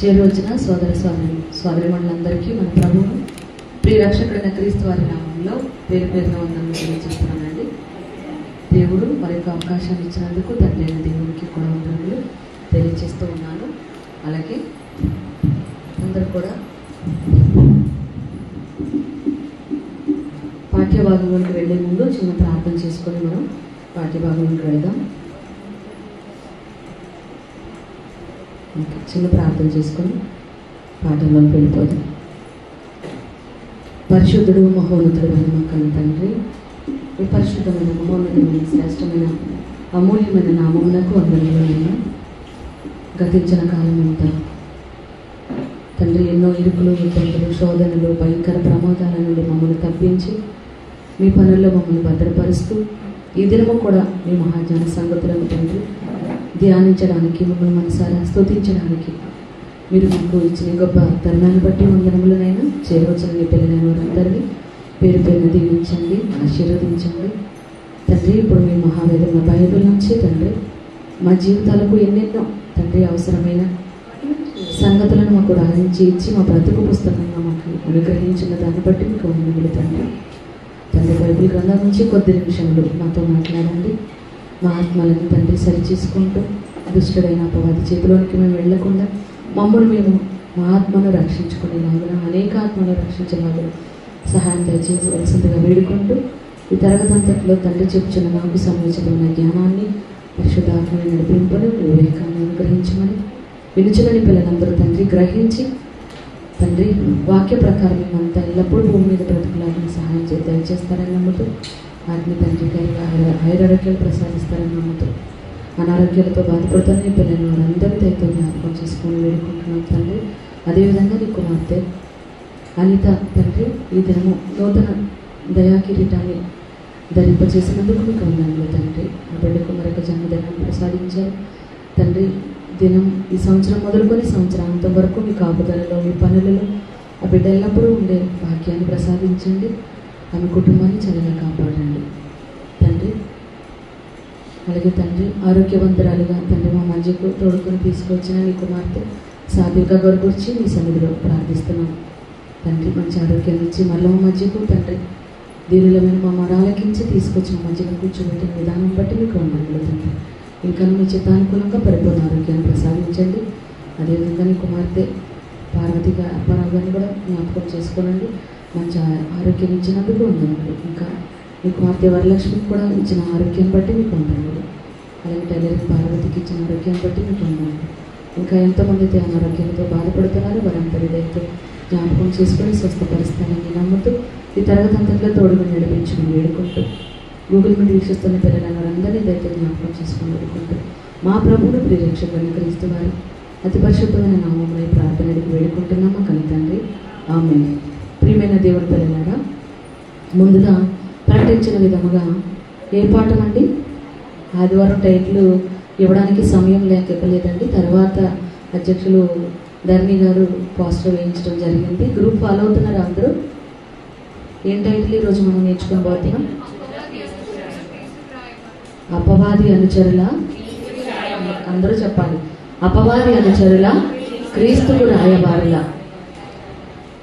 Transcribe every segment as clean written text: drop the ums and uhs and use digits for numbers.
చేరి వచ్చిన సోదరిమణులందరికీ మన ప్రభువు ప్రియరక్షకుడైన క్రీస్తు వారి నామంలో పేరు పేరున వందనాలు తెలియజేస్తున్నానండి. దేవుడు మరొక అవకాశాన్ని ఇచ్చినందుకు తండ్రి అయిన దేవునికి కూడా వందనాలు తెలియజేస్తూ ఉన్నాను. అలాగే అందరూ కూడా పాఠ్యభాగంలోకి వెళ్ళే ముందు చిన్న ప్రార్థన చేసుకొని మనం పాఠ్యభాగంలోకి వెళ్దాం. చిన్న ప్రార్థన చేసుకొని పాఠంలోకి వెళ్ళిపోదాం. పరిశుద్ధుడు మహోన్నతుడు అయిన మా కన్న తండ్రి, ఈ పరిశుద్ధమైన మహోన్నతమైన శ్రేష్టమైన అమూల్యమైన నామమునకు వందనములు. గతించిన కాలం అంతా తండ్రి ఎన్నో ఇరుకులు, ఇబ్బందులు, శోధనలు, భయంకర ప్రమాదాల నుండి మమ్మల్ని తప్పించి మీ పనుల్లో మమ్మల్ని భద్రపరుస్తూ ఈ దినము కూడా మీ మహాజ్ఞాన సంగతులను తండ్రి ధ్యానించడానికి, మమ్మల్ని మనసారా స్తుతించడానికి మీరు మాకు ఇచ్చిన గొప్ప తరుణాన్ని బట్టి వందనములనైనా చేరవచ్చిన మీ పిల్లలైన వారందరినీ పేరు పేరున దీవించండి, ఆశీర్వదించండి తండ్రి. ఇప్పుడు మీ మహావేదమైన బైబిల్ నుంచి తండ్రి మా జీవితాలకు ఎన్నెన్నో తండ్రి అవసరమైన సంగతులను మాకు రాయించి ఇచ్చి మా బ్రతుకు పుస్తకంగా మాకు అనుగ్రహించిన దాన్ని బట్టి మీకు వందనములు తండ్రి. తండ్రి బైబిల్ గ్రంథం నుంచి కొద్ది నిమిషంలో మాతో మాట్లాడండి. మా ఆత్మలను తండ్రి సరిచేసుకుంటూ దుష్టుడైన అపవాది చేతిలోనికి మేము వెళ్లకుండా మమ్మల్ని మేము మా ఆత్మను రక్షించుకునేలాగా, అనేక ఆత్మను రక్షించేలాగా సహాయం దయచేయవలసిందిగా వేడుకుంటూ ఈ తరగతి అంతట్లో తండ్రి చెప్పుచున్న మాకు సంబంధించిన జ్ఞానాన్ని, పరిశుద్ధాత్మని నడిపింపును, వివేకాన్ని అనుగ్రహించమని వినుచులని పిల్లలందరూ తండ్రి గ్రహించి తండ్రి వాక్య ప్రకారం మేమంతా ఎల్లప్పుడూ భూమి మీద బ్రతుకులాగా సహాయం దయచేస్తారని నమ్ముతూ వాటిని తండ్రి గారిగా ఆయురారోగ్యాలు ప్రసాదిస్తారని నమ్ముతూ అనారోగ్యాలతో బాధపడుతున్న నీ పిల్లలు వారందరి దయతో జ్ఞాపకం చేసుకొని వేడుకుంటున్నాం తండ్రి. అదేవిధంగా నీ కుమార్తె అనిత తండ్రి ఈ దినము నూతన దయా కిరీటాన్ని ధరింపచేసినందుకు మీకు వందనములు తండ్రి. ఆ బిడ్డకు మరొక జన్మదినాన్ని ప్రసాదించారు తండ్రి. దినం ఈ సంవత్సరం మొదలుకొని సంవత్సరాంతం వరకు మీ కాపుదలలో, మీ పనులలో ఆ బిడ్డ ఎల్లప్పుడూ ఉండే భాగ్యాన్ని ప్రసాదించండి. ఆమె కుటుంబాన్ని చల్లగా కాపాడండి తండ్రి. అలాగే తండ్రి ఆరోగ్యవంతురాలుగా తండ్రి మా మధ్యకు తోడుకొని తీసుకొచ్చిన నీ కుమార్తె సాధ్విక గారి గురించి మీ సన్నిధిలో ప్రార్థిస్తున్నాం తండ్రి. మంచి ఆరోగ్యాన్ని ఇచ్చి మళ్ళీ మా మధ్యకు తండ్రి దీనులమైన మా మరాలకించి తీసుకొచ్చిన మధ్యకు కూర్చోబెట్టిన విధానం బట్టి మీకు వందనములు తండ్రి. ఇంకా మీ చిత్తానుకూలంగా పరిపూర్ణ ఆరోగ్యాన్ని ప్రసాదించండి. అదేవిధంగా నీ కుమార్తె పార్వతిగా అప్పారావు గారిని కూడా జ్ఞాపకం చేసుకోనండి. మంచి ఆరోగ్యం ఇచ్చినందుకు వందనములు. ఇంకా మీ కుమార్తె వరలక్ష్మికి కూడా ఇచ్చిన ఆరోగ్యాన్ని బట్టి మీకు వందనములు. అలాగే టైలరింగ్ పార్వతికి ఇచ్చిన ఆరోగ్యాన్ని బట్టి మీకు వందనములు. ఇంకా ఎంతోమంది అయితే అనారోగ్యంతో బాధపడుతున్నారు వారందరి దయతో జ్ఞాపకం చేసుకొని స్వస్థపరుస్తానని నమ్ముతూ ఈ తరగతి అంతట్లో తోడుగా నడిపించుకుని వేడుకుంటూ గూగుల్ మీద వీక్షిస్తున్న పిల్లలైన వారందరినీ దయతో జ్ఞాపకం చేసుకుని వేడుకుంటూ మా ప్రభువును ప్రియరక్షకుడైన క్రీస్తు వారి అతి పరిశుద్ధమైన నామమున ఈ ప్రార్థన వేడుకుంటున్నామా కని తండ్రి, ఆమేన్. ప్రియమైన దేవుడి పిల్లలారా, ముందుగా ప్రకటించిన విధముగా ఏ పాఠం అండి? ఆదివారం టైటిల్ ఇవ్వడానికి సమయం లేక ఇవ్వలేదండి. తర్వాత అధ్యక్షులు ధర్ని గారు పోస్టర్ వేయించడం జరిగింది. గ్రూప్ ఫాలో అవుతున్నారు అందరూ. ఏం టైటిల్ ఈరోజు మనం నేర్చుకొని పోతున్నాం? అపవాది అనుచరుల, అందరూ చెప్పాలి, అపవాది అనుచరుల క్రీస్తుకు రాయబారుల.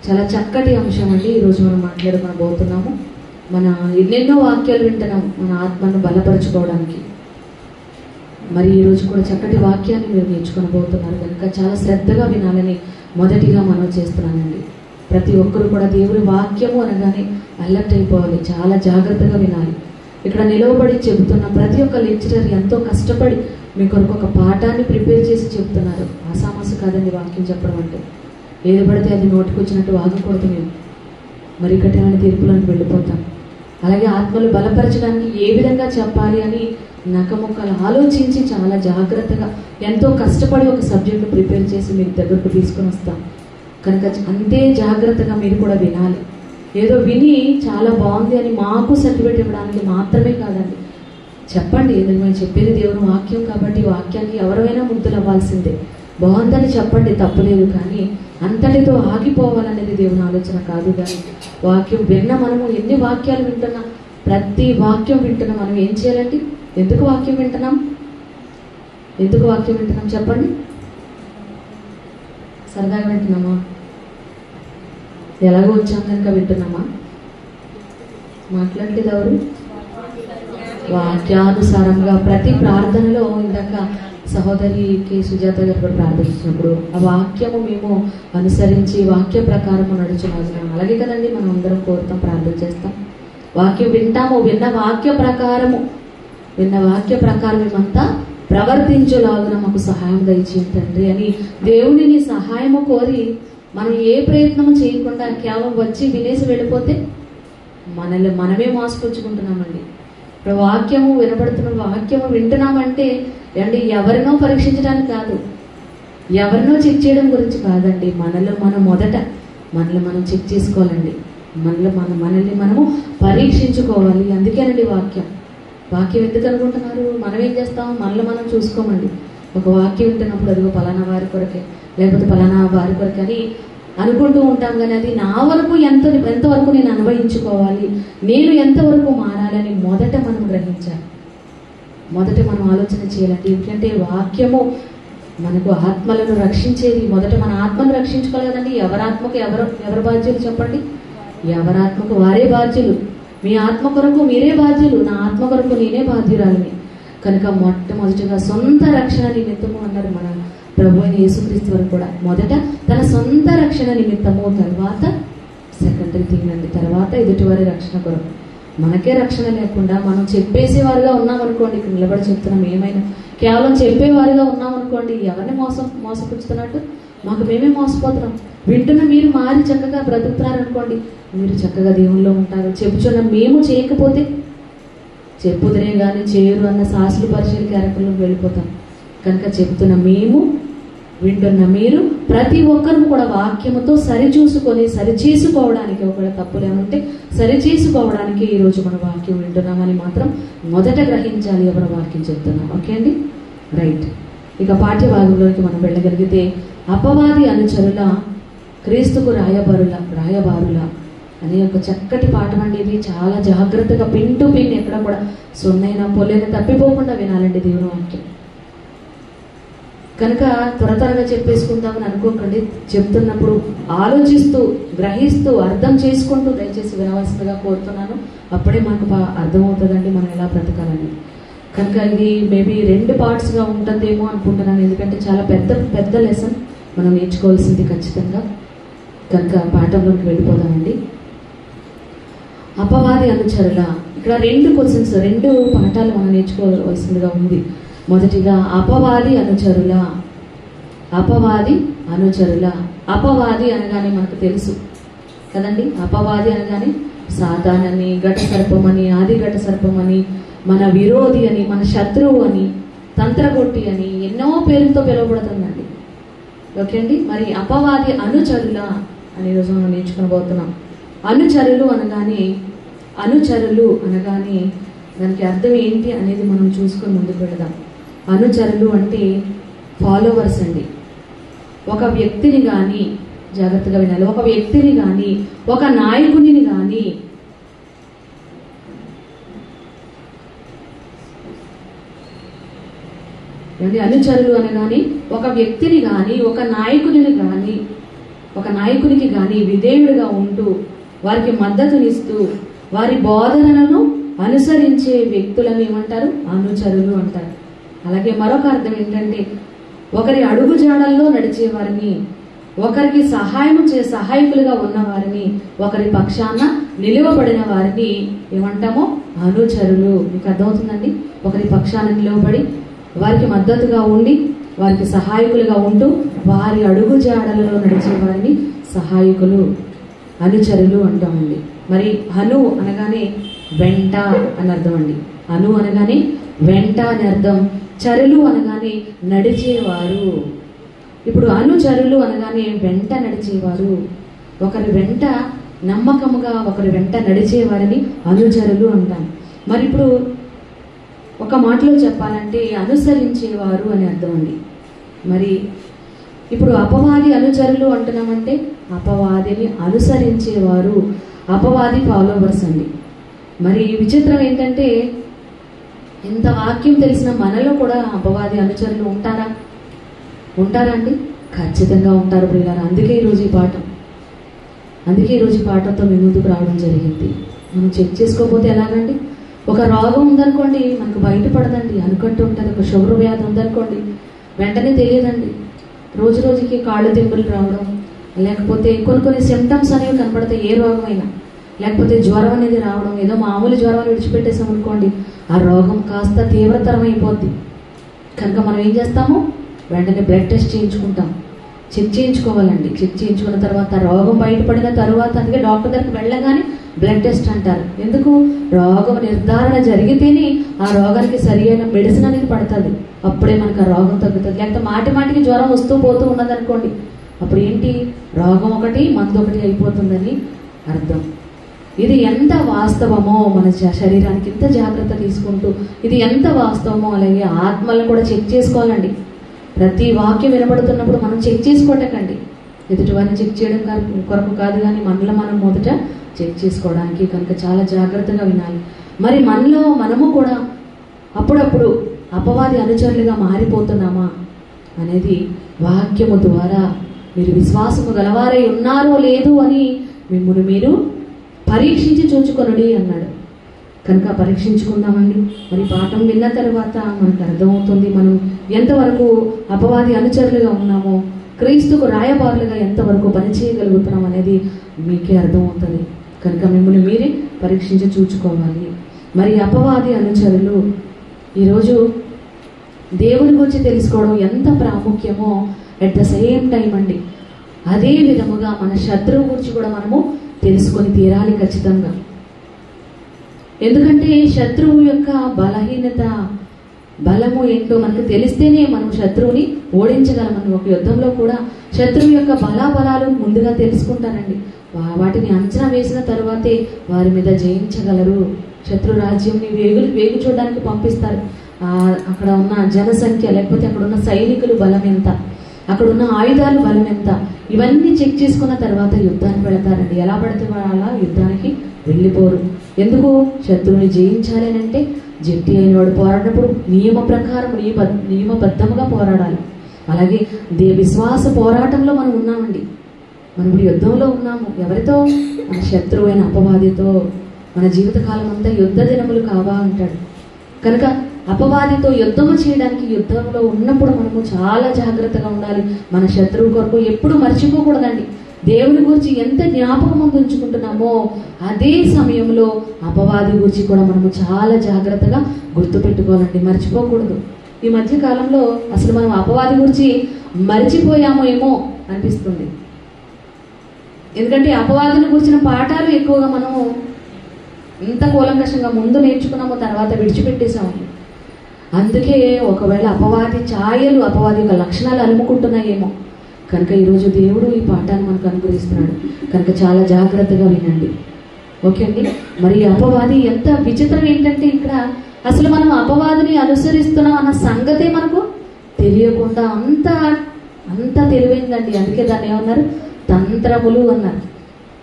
చాలా చక్కటి అంశం అండి ఈరోజు మనం మాట్లాడుకోబోతున్నాము. మన ఎన్నెన్నో వాక్యాలు వింటున్నాం మన ఆత్మను బలపరచుకోవడానికి. మరి ఈరోజు కూడా చక్కటి వాక్యాన్ని మీరు నేర్చుకోబోతున్నారు కనుక చాలా శ్రద్ధగా వినాలని మొదటిగా మనం చేస్తున్నానండి. ప్రతి ఒక్కరు కూడా దేవుడి వాక్యము అనగానే అలర్ట్ అయిపోవాలి, చాలా జాగ్రత్తగా వినాలి. ఇక్కడ నిలవబడి చెబుతున్న ప్రతి ఒక్క లెక్చరర్ ఎంతో కష్టపడి మీ కొరకు ఒక పాఠాన్ని ప్రిపేర్ చేసి చెబుతున్నారు. ఆసామాసు కాదండి వాక్యం చెప్పడం అంటే. ఏది పడితే అది నోటికొచ్చినట్టు వాగకూడదు. మేము మరి కఠినమైన తీర్పులను వెళ్ళిపోతాం. అలాగే ఆత్మలు బలపరచడానికి ఏ విధంగా చెప్పాలి అని నకముక్కలు ఆలోచించి చాలా జాగ్రత్తగా ఎంతో కష్టపడి ఒక సబ్జెక్టు ప్రిపేర్ చేసి మీకు దగ్గరకు తీసుకొని వస్తాం కనుక అంతే జాగ్రత్తగా మీరు కూడా వినాలి. ఏదో విని చాలా బాగుంది అని మాకు సర్టిఫికేట్ ఇవ్వడానికి మాత్రమే కాదండి. చెప్పండి, ఎందుకు మేము చెప్పేది దేవుని వాక్యం కాబట్టి వాక్యానికి ఎవరైనా ముగ్ధులు అవ్వాల్సిందే. బాగుందని చెప్పండి, తప్పులేదు. కానీ అంతటితో ఆగిపోవాలనేది దేవుని ఆలోచన కాదు. కానీ వాక్యం విన్న మనము ఎన్ని వాక్యాలు వింటున్నా, ప్రతి వాక్యం వింటున్నా మనం ఏం చేయాలండి? ఎందుకు వాక్యం వింటున్నాం? చెప్పండి. సరదాగా వింటున్నామా? ఎలాగో వచ్చాం కనుక వింటున్నామా? మాట్లాడలేదు ఎవరు? వాక్యానుసారంగా ప్రతి ప్రార్థనలో ఇందాక సహోదరి కె సుజాత గారు కూడా ప్రార్థిస్తున్నప్పుడు ఆ వాక్యము మేము అనుసరించి వాక్య ప్రకారము నడుచున్నాం. అలాగే కదండి మనం అందరం కోరుతాం, ప్రార్థన చేస్తాం. వాక్యం వింటాము, విన్న వాక్య ప్రకారం మేమంతా ప్రవర్తించులాగున మాకు సహాయం దయచేయండి తండ్రి అని దేవునిని సహాయము కోరి మనం ఏ ప్రయత్నము చేయకుండా కేవలం వచ్చి వినేసి వెళ్ళిపోతే మనల్ని మనమే మోసపుచ్చుకుంటున్నామండి. ఇప్పుడు వాక్యము వినబడుతున్న వాక్యము వింటున్నామంటే అండి ఎవరినో పరీక్షించడానికి కాదు, ఎవరినో చెక్ చేయడం గురించి కాదండి. మనల్ని మనం చెక్ చేసుకోవాలండి. మనల్ని మనము పరీక్షించుకోవాలి. అందుకేనండి వాక్యం ఎందుకు అనుకుంటున్నారు? మనం ఏం చేస్తాం? మనల్ని మనం చూసుకోమండి. ఒక వాక్యం వింటున్నప్పుడు అదిగో పలానా వారి కొరకే, లేకపోతే పలానా వారి కొరకే అని అనుకుంటూ ఉంటాం. కానీ అది నా వరకు ఎంతవరకు నేను అనుభవించుకోవాలి, నేను ఎంతవరకు మారాలని మొదట మనం గ్రహించాలి. మొదట మనం ఆలోచన చేయాలండి. ఎందుకంటే వాక్యము మనకు ఆత్మలను రక్షించేది. మొదట మన ఆత్మను రక్షించుకోవాలి కదండి. ఎవరాత్మకు ఎవరు బాధ్యులు చెప్పండి? ఎవరాత్మకు వారే బాధ్యులు. మీ ఆత్మ కొరకు మీరే బాధ్యులు, నా ఆత్మ కొరకు నేనే బాధ్యురాలిని. కనుక మొట్టమొదటిగా సొంత రక్షణ నిమిత్తము అన్నారు మన ప్రభు అయిన యేసుక్రీస్తు వారు కూడా. మొదట తన సొంత రక్షణ నిమిత్తము, తర్వాత సెకండరీ థింగ్ అండి, తర్వాత ఎదుటివారి రక్షణ కొరకు. మనకే రక్షణ లేకుండా మనం చెప్పేసేవారుగా ఉన్నామనుకోండి, ఇక్కడ నిలబడి చెప్తున్నాం, ఏమైనా కేవలం చెప్పేవారుగా ఉన్నామనుకోండి, ఎవరిని మోసపుచ్చుతున్నట్టు మాకు మేమే మోసపోతున్నాం. వింటున్న మీరు మారి చక్కగా బ్రతుకుతున్నారనుకోండి, మీరు చక్కగా దేవుల్లో ఉంటారు. చెప్పుచున్న మేము చేయకపోతే చెప్పుదనే కానీ చేయరు అన్న శాస్త్రుల పరిచయ క్యారెక్టర్లోకి వెళ్ళిపోతాం. కనుక చెప్తున్న మేము, వింటున్న మీరు, ప్రతి ఒక్కరు కూడా వాక్యముతో సరిచేసుకోవడానికి, ఒకవేళ తప్పులు ఏమంటే సరిచేసుకోవడానికి ఈరోజు మన వాక్యం వింటున్నామని మాత్రం మొదట గ్రహించాలి. ఎవరు వాక్యం చెప్తున్నాం. ఓకే అండి, రైట్. ఇక పాఠ్య భాగంలోకి మనం వెళ్ళగలిగితే అపవాది అనుచరుల క్రీస్తుకు రాయబారుల అనే ఒక చక్కటి పాఠం అండి. ఇది చాలా జాగ్రత్తగా పిన్ టు పిన్ ఎక్కడ కూడా సొన్నైనా పొల్లైనా తప్పిపోకుండా వినాలండి దేవుని వాక్యం. కనుక త్వరగా చెప్పేసుకుందామని అనుకోకండి. చెప్తున్నప్పుడు ఆలోచిస్తూ, గ్రహిస్తూ, అర్థం చేసుకుంటూ దయచేసి వినవలసిందిగా కోరుతున్నాను. అప్పుడే మనకు అర్థమవుతుందండి మనం ఎలా బ్రతకాలని. కనుక ఇది మేబీ 2 పార్ట్స్గా ఉంటుందేమో అనుకుంటున్నాను. ఎందుకంటే చాలా పెద్ద లెసన్ మనం నేర్చుకోవాల్సింది ఖచ్చితంగా. కనుక పాఠంలోకి వెళ్ళిపోదామండి. అపవాది అనుచరుల, ఇక్కడ 2 క్వశ్చన్స్, 2 పాఠాలు మనం నేర్చుకోవాల్సిందిగా ఉంది. మొదటిగా అపవాది అనుచరుల. అపవాది అనగానే మనకు తెలుసు కదండి. అపవాది అనగానే సాతానని, ఘట సర్పమని, ఆది ఘట సర్పమని, మన విరోధి అని, మన శత్రువు అని, తంత్రగొట్టి అని ఎన్నో పేరుతో పిలువబడుతుందండి. ఓకే అండి. మరి అపవాది అనుచరుల అనే రోజు మనం నేర్చుకోబోతున్నాం. అనుచరులు అనగానే దానికి అర్థం ఏంటి అనేది మనం చూసుకొని ముందుకు వెళదాం. అనుచరులు అంటే ఫాలోవర్స్ అండి. ఒక వ్యక్తిని కానీ, జాగ్రత్తగా వినాలి, ఒక వ్యక్తిని కానీ, ఒక నాయకుని కానీ అనుచరులు అనగానే ఒక వ్యక్తిని కానీ, ఒక నాయకునికి కానీ విధేయుడిగా ఉంటూ, వారికి మద్దతునిస్తూ, వారి బోధనలను అనుసరించే వ్యక్తులను ఏమంటారు? అనుచరులు అంటారు. అలాగే మరొక అర్థం ఏంటంటే ఒకరి అడుగుజాడల్లో నడిచేవారిని, ఒకరికి సహాయకులుగా ఉన్నవారిని, ఒకరి పక్షాన నిలువబడిన వారిని ఏమంటామో అనుచరులు. మీకు అర్థమవుతుందండి? ఒకరి పక్షాన నిలువబడి వారికి మద్దతుగా ఉండి, వారికి సహాయకులుగా ఉంటూ, వారి అడుగుజాడలలో నడిచే వారిని సహాయకులు, అనుచరులు అంటామండి. మరి అను అనగానే వెంట అని అర్థం అండి. అను అనగానే వెంట అని అర్థం. చరులు అనగానే నడిచేవారు. ఇప్పుడు అనుచరులు అనగానే వెంట నడిచేవారు, ఒకరి వెంట నమ్మకముగా ఒకరి వెంట నడిచేవారిని అనుచరులు అంటాం. మరి ఇప్పుడు ఒక మాటలో చెప్పాలంటే అనుసరించేవారు అని అర్థం అండి. మరి ఇప్పుడు అపవాది అనుచరులు అంటున్నామంటే అపవాదిని అనుసరించేవారు, అపవాది ఫాలోవర్స్ అండి. మరి విచిత్రం ఏంటంటే ఇంత వాక్యం తెలిసిన మనలో కూడా అపవాది అనుచరులు ఉంటారా అండి? ఖచ్చితంగా ఉంటారు ప్రియులారా. అందుకే ఈరోజు ఈ పాఠంతో మీ ముందుకు రావడం జరిగింది. మనం చెక్ చేసుకోకపోతే ఎలాగండి? ఒక రోగం ఉందనుకోండి, మనకు బయటపడదండి, అనుకట్టు ఉంటుంది. ఒక షుగర్ వ్యాధి ఉందనుకోండి, వెంటనే తెలియదండి. రోజు రోజుకి కాళ్ళు తింపులు రావడం, లేకపోతే కొన్ని సిమ్టమ్స్ అనేవి కనపడతాయి. ఏ రోగమైనా, లేకపోతే జ్వరం అనేది రావడం, ఏదో మామూలు జ్వరం విడిచిపెట్టేసాం అనుకోండి, ఆ రోగం కాస్త తీవ్రతరం అయిపోద్ది. కనుక మనం ఏం చేస్తాము? వెంటనే బ్లడ్ టెస్ట్ చేయించుకుంటాం. చెక్ చేయించుకోవాలండి. చెక్ చేయించుకున్న తర్వాత రోగం బయటపడిన తర్వాత, అందుకే డాక్టర్ దగ్గరికి వెళ్ళగానే బ్లడ్ టెస్ట్ అంటారు. ఎందుకు? రోగం నిర్ధారణ జరిగితేనే ఆ రోగానికి సరి అయిన మెడిసిన్ అనేది పడుతుంది. అప్పుడే మనకు ఆ రోగం తగ్గుతుంది. లేకపోతే మాటికి జ్వరం వస్తూ పోతూ ఉన్నదనుకోండి, అప్పుడు ఏంటి? రోగం ఒకటి, మందు ఒకటి అయిపోతుందని అర్థం. ఇది ఎంత వాస్తవమో, మన శరీరానికి ఇంత జాగ్రత్త తీసుకుంటూ ఇది ఎంత వాస్తవమో, అలాగే ఆత్మలను కూడా చెక్ చేసుకోవాలండి. ప్రతి వాక్యం వినబడుతున్నప్పుడు మనం చెక్ చేసుకోవటండి, ఎదుటివారిని చెక్ చేయడం కొరకు కాదు, కానీ మనలో మనం మొదట చెక్ చేసుకోవడానికి. కనుక చాలా జాగ్రత్తగా వినాలి. మరి మనము కూడా అప్పుడప్పుడు అపవాది అనుచరులుగా మారిపోతున్నామా అనేది వాక్యము ద్వారా మీరు విశ్వాసము గలవారై ఉన్నారో లేదు అని మిమ్మల్ని మీరు పరీక్షించి చూచుకొనుడి అన్నాడు. కనుక పరీక్షించుకుందామండి. మరి పాఠం విన్న తర్వాత మనకు అర్థమవుతుంది మనం ఎంతవరకు అపవాది అనుచరులుగా ఉన్నామో, క్రీస్తుకు రాయబారులుగా ఎంతవరకు పనిచేయగలుగుతున్నాం అనేది మీకే అర్థమవుతుంది. కనుక మిమ్మల్ని మీరే పరీక్షించి చూచుకోవాలి. మరి అపవాది అనుచరులు ఈరోజు దేవుని గురించి తెలుసుకోవడం ఎంత ప్రాముఖ్యమో, అట్ ద సేమ్ టైం అండి అదే విధముగా మన శత్రువు గురించి కూడా మనము తెలుసుకొని తీరాలి ఖచ్చితంగా. ఎందుకంటే శత్రువు యొక్క బలహీనత, బలము ఏంటో మనకు తెలిస్తేనే మనం శత్రువుని ఓడించగలమని. ఒక యుద్ధంలో కూడా శత్రువు యొక్క బలాబలాలు ముందుగా తెలుసుకుంటారండి. వాటిని అంచనా వేసిన తర్వాతే వారి మీద జయించగలరు. శత్రు రాజ్యంని వేగు చూడడానికి పంపిస్తారు. అక్కడ ఉన్న జనసంఖ్య, లేకపోతే అక్కడ ఉన్న సైనికులు బలం ఎంత, అక్కడ ఉన్న ఆయుధాలు బలం ఎంత, ఇవన్నీ చెక్ చేసుకున్న తర్వాత యుద్ధానికి వెళతారండి. ఎలా పడితే అలా యుద్ధానికి వెళ్ళిపోరు. ఎందుకు? శత్రువుని జయించాలి అని అంటే జట్టి అయిన వాడు పోరాడినప్పుడు నియమ ప్రకారం నియమబద్ధముగా పోరాడాలి. అలాగే విశ్వాస పోరాటంలో మనం ఉన్నామండి. మనం ఇప్పుడు యుద్ధంలో ఉన్నాము. ఎవరితో? మన శత్రువు అయిన అపవాదితో. మన జీవితకాలం అంతా యుద్ధ దినములు కావా అంటాడు. కనుక అపవాదితో యుద్ధము చేయడానికి యుద్ధంలో ఉన్నప్పుడు మనము చాలా జాగ్రత్తగా ఉండాలి. మన శత్రువు కొరకు ఎప్పుడు మర్చిపోకూడదండి. దేవుని గురించి ఎంత జ్ఞాపకం ఉంచుకుంటున్నామో అదే సమయంలో అపవాది గురించి కూడా మనము చాలా జాగ్రత్తగా గుర్తుపెట్టుకోవాలండి, మర్చిపోకూడదు. ఈ మధ్య కాలంలో అసలు మనం అపవాది గురించి మర్చిపోయామో ఏమో అనిపిస్తుంది. ఎందుకంటే అపవాదిని గురించిన పాఠాలు ఎక్కువగా మనము ఇంత కూలంకషంగా ముందు నేర్చుకున్నామో తర్వాత విడిచిపెట్టేసాము. అందుకే ఒకవేళ అపవాది ఛాయలు, అపవాది యొక్క లక్షణాలు అలుముకుంటున్నాయేమో. కనుక ఈరోజు దేవుడు ఈ పాఠాన్ని మనకు అనుగ్రహిస్తున్నాడు. కనుక చాలా జాగ్రత్తగా వినండి. ఓకే అండి. మరి అపవాది ఎంత విచిత్రం ఏంటంటే, ఇక్కడ అసలు మనం అపవాదిని అనుసరిస్తున్నాం అన్న సంగతే మనకు తెలియకుండా అంత తెలివైందండి. అందుకే దాన్ని ఏమన్నారు? తంత్రములు అన్నారు.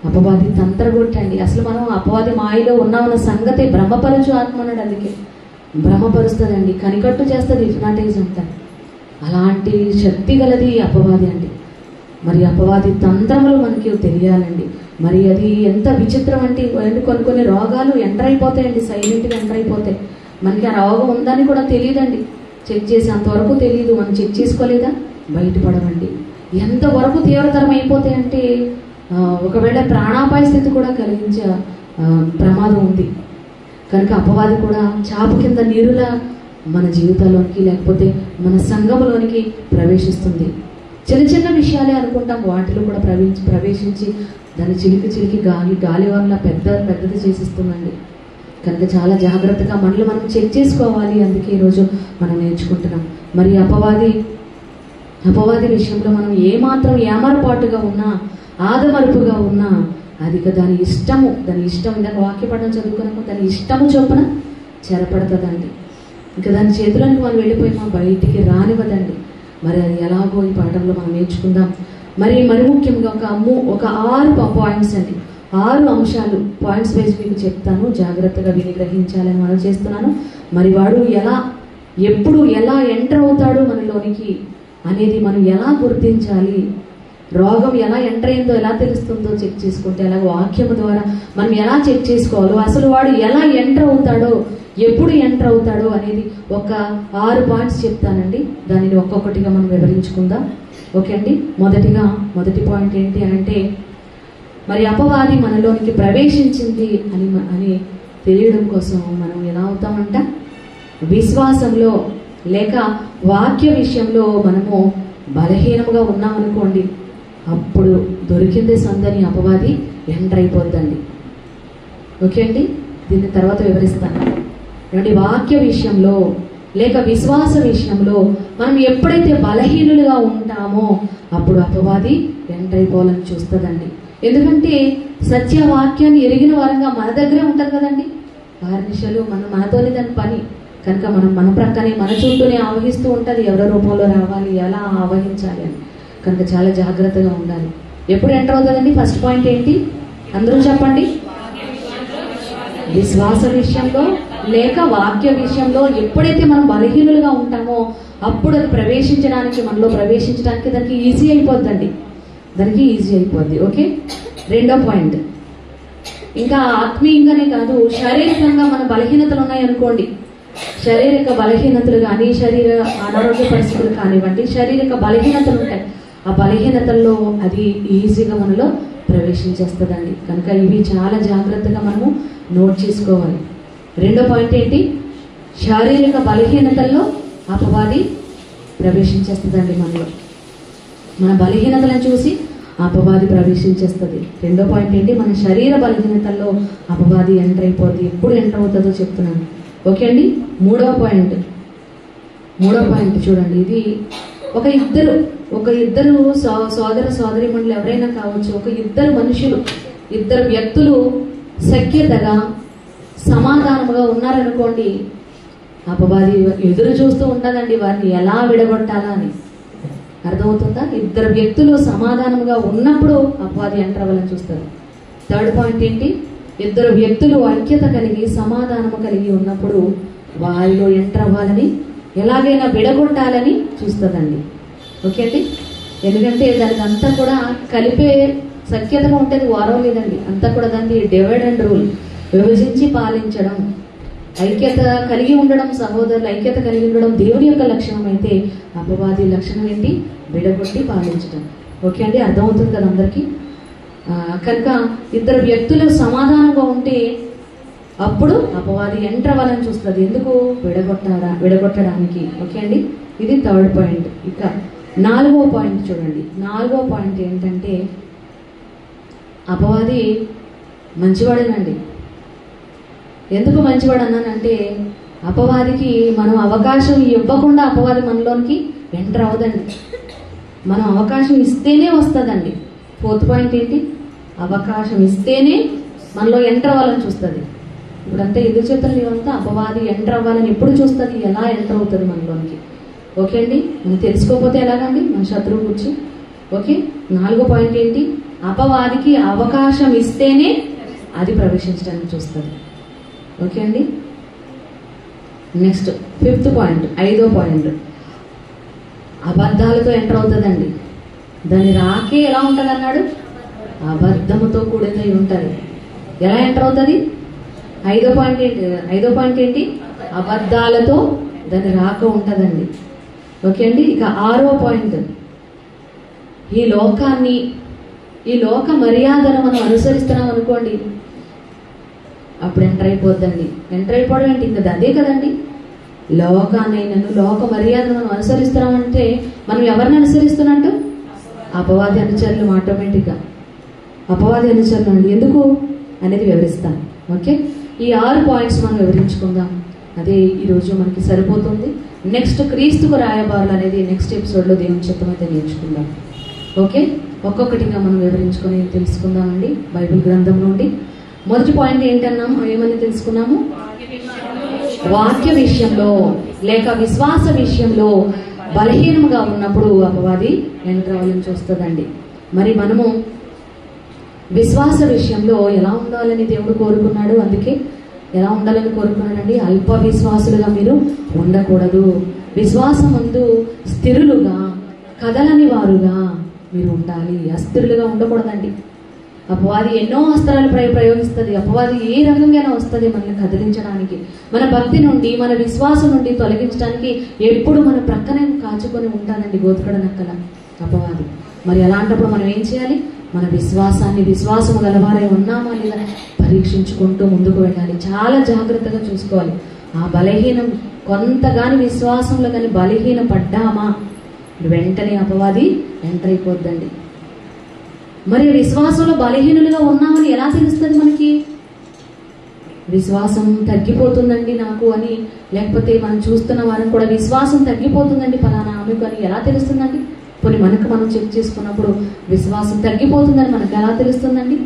అపవాది తంత్రగొట్టండి. అసలు మనం అపవాది మాయలో ఉన్నామన్న సంగతే భ్రమపరచు ఆత్మ అన్నాడు. అందుకే భ్రమపరుస్తుందండి, కనికట్టు చేస్తుంది, హిప్నాటైజ్ అంటారు. అలాంటి శక్తి గలది అపవాది అండి. మరి అపవాది తంత్రములు మనకి తెలియాలండి. మరి అది ఎంత విచిత్రం అంటే, కొన్ని రోగాలు ఎంటర్ అయిపోతాయండి, సైలెంట్గా ఎంటర్ అయిపోతాయి. మనకి ఆ రోగం ఉందని కూడా తెలియదండి. చెక్ చేసి అంతవరకు తెలియదు. మనం చెక్ చేసుకోలేదా బయటపడమండి. ఎంతవరకు తీవ్రతరం అయిపోతాయంటే ఒకవేళ ప్రాణాపాయ స్థితి కూడా కలిగించే ప్రమాదం ఉంది. కనుక అపవాది కూడా చాపు కింద నీరులా మన జీవితాల్లోనికి, లేకపోతే మన సంఘంలోనికి ప్రవేశిస్తుంది. చిన్న విషయాలే అనుకుంటాం, వాటిలో కూడా ప్రవేశించి దాన్ని చిలికి గాలి వల్ల పెద్దది చేసిస్తుందండి. కనుక చాలా జాగ్రత్తగా మనల్ని మనం చెక్ చేసుకోవాలి. అందుకే ఈరోజు మనం నేర్చుకుంటున్నాం. మరి అపవాది విషయంలో మనం ఏమాత్రం ఏమరపాటుగా ఉన్నా, ఆదమరుపుగా ఉన్నా, అది దాని ఇష్టం ఇందాక వాక్యపడడం చదువుకున్నాము, దాని ఇష్టము చొప్పున చెరపడుతుందండి. ఇంకా దాని చేతులకు మనం వెళ్ళిపోయి మా బయటికి రానివ్వదండి. మరి అది ఎలాగో ఈ పాఠంలో మనం నేర్చుకుందాం. మరి ముఖ్యంగా ఒక 6 పాయింట్స్ అండి, 6 అంశాలు పాయింట్స్ వైజ్ మీకు చెప్తాను. జాగ్రత్తగా విని గ్రహించాలని మనం చేస్తున్నాను. మరి వాడు ఎప్పుడు ఎలా ఎంటర్ అవుతాడు మనలోనికి, అనేది మనం ఎలా గుర్తించాలి, రోగం ఎలా ఎంటర్ అయిందో ఎలా తెలుస్తుందో చెక్ చేసుకుంటే, అలాగే వాక్యము ద్వారా మనం ఎలా చెక్ చేసుకోవాలో, అసలు వాడు ఎలా ఎంటర్ అవుతాడో, ఎప్పుడు ఎంటర్ అవుతాడో అనేది ఒక 6 పాయింట్స్ చెప్తానండి. దానిని ఒక్కొక్కటిగా మనం వివరించుకుందాం. ఓకే అండి. మొదటి పాయింట్ ఏంటి అంటే, మరి అపవాది మనలోనికి ప్రవేశించింది అని తెలియడం కోసం మనం ఎలా అవుతామంట, విశ్వాసంలో లేక వాక్య విషయంలో మనము బలహీనంగా ఉన్నామనుకోండి, అప్పుడు దొరికిందే సందని అపవాది ఎంటర్ అయిపోద్దండి. ఓకే అండి. దీన్ని తర్వాత వివరిస్తాను. వాక్య విషయంలో లేక విశ్వాస విషయంలో మనం ఎప్పుడైతే బలహీనులుగా ఉంటామో అప్పుడు అపవాది ఎంటర్ అయిపోవాలని చూస్తుందండి. ఎందుకంటే సత్యవాక్యాన్ని ఎరిగిన వారంగా మన దగ్గరే ఉంటారు కదండి. వారినిషలు మనతోనే దాని పని కనుక మన ప్రక్కనే మన చుట్టూనే ఆవహిస్తూ ఉంటుంది. ఎవరి రూపంలో రావాలి, ఎలా ఆవహించాలి అని. కనుక చాలా జాగ్రత్తగా ఉండాలి. ఎప్పుడు ఎంటర్ అవుతుందండి? ఫస్ట్ పాయింట్ ఏంటి? అందరూ చెప్పండి. విశ్వాస విషయంలో లేక వాక్య విషయంలో ఎప్పుడైతే మనం బలహీనులుగా ఉంటామో అప్పుడు అది మనలో ప్రవేశించడానికి దానికి ఈజీ అయిపోద్దండి. ఓకే. రెండో పాయింట్, ఇంకా ఆత్మీయంగానే కాదు, శారీరకంగా మన బలహీనతలు ఉన్నాయనుకోండి. శారీరక బలహీనతలు కానీ, శరీర అనారోగ్య పరిస్థితులు కానివ్వండి, శారీరక బలహీనతలు ఉంటాయి. ఆ బలహీనతల్లో అది ఈజీగా మనలో ప్రవేశించేస్తుందండి. కనుక ఇవి చాలా జాగ్రత్తగా మనము నోట్ చేసుకోవాలి. రెండో పాయింట్ ఏంటి? శారీరక బలహీనతల్లో అపవాది ప్రవేశించేస్తుందండి. మన బలహీనతలను చూసి అపవాది ప్రవేశించేస్తుంది. రెండో పాయింట్ ఏంటి? మన శరీర బలహీనతల్లో అపవాది ఎంటర్ అయిపోద్ది. ఎప్పుడు ఎంటర్ అవుతుందో చెప్తున్నాను. ఓకే అండి. మూడో పాయింట్ చూడండి. ఇది ఒక ఇద్దరు సోదర సోదరీమణులు ఎవరైనా కావచ్చు. ఒక ఇద్దరు వ్యక్తులు సఖ్యతగా సమాధానముగా ఉన్నారనుకోండి, అపవాది ఎదురు చూస్తూ ఉండదండి వారిని ఎలా విడగొట్టాలా అని. అర్థమవుతుందా? ఇద్దరు వ్యక్తులు సమాధానంగా ఉన్నప్పుడు అపవాది ఎంటర్ అవ్వాలని చూస్తారు. థర్డ్ పాయింట్ ఏంటి? ఇద్దరు వ్యక్తులు ఐక్యత కలిగి సమాధానము కలిగి ఉన్నప్పుడు వారిలో ఎంటర్ అవ్వాలని, ఎలాగైనా విడగొట్టాలని చూస్తుందండి. ఓకే అండి. ఎందుకంటే దానికి అంతా కూడా కలిపే సఖ్యతగా ఉంటుంది, వారం లేదండి. అంతా కూడా దాన్ని డివైడ్ అండ్ రూల్, విభజించి పాలించడం, ఐక్యత కలిగి ఉండడం, సహోదరులు ఐక్యత కలిగి ఉండడం దేవుని యొక్క లక్షణం అయితే అపవాది లక్షణం ఏంటి? విడగొట్టి పాలించడం. ఓకే అండి. అర్థమవుతుంది కదా అందరికీ? కనుక ఇద్దరు వ్యక్తులు సమాధానంగా ఉంటే అప్పుడు అపవాది ఎంటర్ అవ్వాలని చూస్తుంది. ఎందుకు? విడగొట్టడానికి. ఓకే అండి. ఇది థర్డ్ పాయింట్. ఇక 4వ పాయింట్ చూడండి. 4వ పాయింట్ ఏంటంటే, అపవాది మంచివాడేనండి. ఎందుకు మంచివాడు అన్నానంటే, అపవాదికి మనం అవకాశం ఇవ్వకుండా అపవాది మనలోనికి ఎంటర్ అవ్వదండి. మనం అవకాశం ఇస్తేనే వస్తుందండి. 4th పాయింట్ ఏంటి? అవకాశం ఇస్తేనే మనలో ఎంటర్ అవ్వాలని చూస్తుంది. ఇప్పుడంతా ఎదురు చేతులు ఇవంతా అపవాది ఎంటర్ అవ్వాలని ఎప్పుడు చూస్తుంది, ఎలా ఎంటర్ అవుతుంది మనలోనికి. ఓకే అండి. మనం తెలుసుకోకపోతే ఎలాగండి మన శత్రువు గురించి. ఓకే. 4వ పాయింట్ ఏంటి? అపవాదికి అవకాశం ఇస్తేనే అది ప్రవేశించడానికి చూస్తుంది. ఓకే అండి. నెక్స్ట్ 5th పాయింట్, 5వ పాయింట్, అబద్ధాలతో ఎంటర్ అవుతుందండి. దాని రాకే ఎలా ఉంటుంది అన్నాడు? అబద్ధముతో కూడినై ఉంటుంది. ఎలా ఎంటర్ అవుతుంది? 5వ పాయింట్ ఏంటి? అబద్ధాలతో దాని రాక ఉంటుందండి. ఓకే అండి. ఇక 6వ పాయింట్, ఈ లోక మర్యాదను మనం అనుసరిస్తున్నాం అనుకోండి, అప్పుడు ఎంటర్ అయిపోద్దండి. ఎంటర్ అయిపోవడం ఏంటి? ఇంకా అదే కదండి. లోక మర్యాదను మనం అనుసరిస్తున్నామంటే మనం ఎవరిని అనుసరిస్తున్నట్టు? అపవాది అనుచరులు. ఆటోమేటిక్గా అపవాది అనుచరులు అండి. ఎందుకు అనేది వివరిస్తాను. ఓకే. ఈ 6 పాయింట్స్ మనం వివరించుకుందాం. అదే ఈరోజు మనకి సరిపోతుంది. నెక్స్ట్ క్రీస్తుకు రాయబారులు అనేది నెక్స్ట్ ఎపిసోడ్లో దేవుని చిత్తమైతే నేర్చుకుందాం. ఓకే. ఒక్కొక్కటిగా మనం వివరించుకొని తెలుసుకుందామండి బైబిల్ గ్రంథం నుండి. మొదటి పాయింట్ ఏంటన్నాము? ఏమని తెలుసుకున్నాము? వాక్య విషయంలో లేక విశ్వాస విషయంలో బలహీనముగా ఉన్నప్పుడు అపవాది ఎంటర్ అవ్వాలని చూస్తుందండి. మరి మనము విశ్వాస విషయంలో ఎలా ఉండాలని దేవుడు కోరుకున్నాడు. అందుకే ఎలా ఉండాలని కోరుకున్నాడండి? అల్ప విశ్వాసులుగా మీరు ఉండకూడదు. విశ్వాసమందు స్థిరులుగా కదలని వారుగా మీరు ఉండాలి. అస్థిరులుగా ఉండకూడదండి. అపవాది ఎన్నో అస్త్రాలు ప్రయోగిస్తుంది. అపవాది ఏ రకంగానే వస్తుంది మనల్ని కదిలించడానికి, మన భక్తి నుండి, మన విశ్వాసం నుండి తొలగించడానికి ఎప్పుడు మన ప్రక్కనే కాచుకొని ఉంటానండి గోతుకడ నక్కల అపవాది. మరి అలాంటప్పుడు మనం ఏం చేయాలి? మన విశ్వాసము గలవారై ఉన్నామా లేదా పరీక్షించుకుంటూ ముందుకు వెళ్ళాలి. చాలా జాగ్రత్తగా చూసుకోవాలి. ఆ బలహీనం కొంతగాని విశ్వాసంలో కానీ బలహీన పడ్డామా వెంటనే అపవాది ఎంటర్ అయిపోద్దండి. మరి విశ్వాసంలో బలహీనులుగా ఉన్నామని ఎలా తెలుస్తుంది మనకి? విశ్వాసం తగ్గిపోతుందండి నాకు అని, లేకపోతే మనం చూస్తున్న వారిని కూడా విశ్వాసం తగ్గిపోతుందండి ఫలానా ఆమెకు అని ఎలా తెలుస్తుందండి? కొన్ని మనకు మనం చెక్ చేసుకున్నప్పుడు విశ్వాసం తగ్గిపోతుందని మనకు ఎలా తెలుస్తుందండి?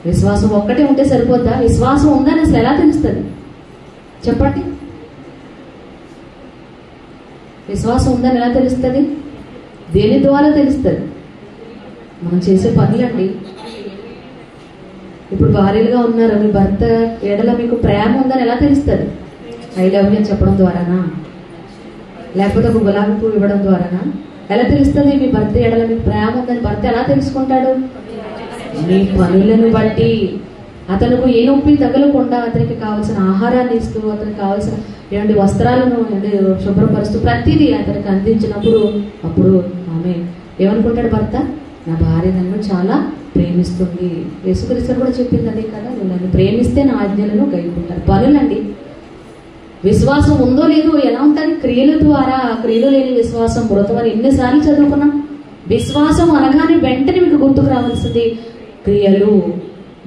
విశ్వాసం ఒక్కటే ఉంటే సరిపోద్దా? విశ్వాసం ఉందని అసలు ఎలా తెలుస్తుంది చెప్పండి? విశ్వాసం ఉందని ఎలా తెలుస్తుంది? దేని ద్వారా తెలుస్తుంది? మనం చేసే పనులండి. ఇప్పుడు భార్యలుగా ఉన్నారు, మీ భర్త ఎడల మీకు ప్రేమ ఉందని ఎలా తెలుస్తుంది? ఐ లవ్ యూ చెప్పడం ద్వారానా, లేకపోతే ఒక గులాబీ పువ్వు ఇవ్వడం ద్వారానా? ఎలా తెలుస్తుంది మీ భర్త ఎడల మీకు ప్రేమ ఉందని? భర్త ఎలా తెలుసుకుంటాడు? మీ పనులను బట్టి. అతనికి ఏ నొప్పి తగలకుండా అతనికి కావాల్సిన ఆహారాన్ని ఇస్తూ, అతనికి కావాల్సిన ఏమంటే వస్త్రాలను శుభ్రపరుస్తూ ప్రతిదీ అతనికి అందించినప్పుడు అప్పుడు ఆమె ఏమనుకుంటాడు భర్త? నా భార్య నన్ను చాలా ప్రేమిస్తుంది. యేసుక్రీస్తు కూడా చెప్పింది అదే కదా, నన్ను ప్రేమిస్తే నా ఆజ్ఞలను గైకుంటారు. పనులండి. విశ్వాసం ఉందో లేదో ఎలా ఉంటుంది? క్రియల ద్వారా. క్రియలు లేని విశ్వాసం మృతమని ఎన్నిసార్లు చదువుకున్నాం. విశ్వాసం అనగానే వెంటనే మీకు గుర్తుకు రావాల్సింది క్రియలు.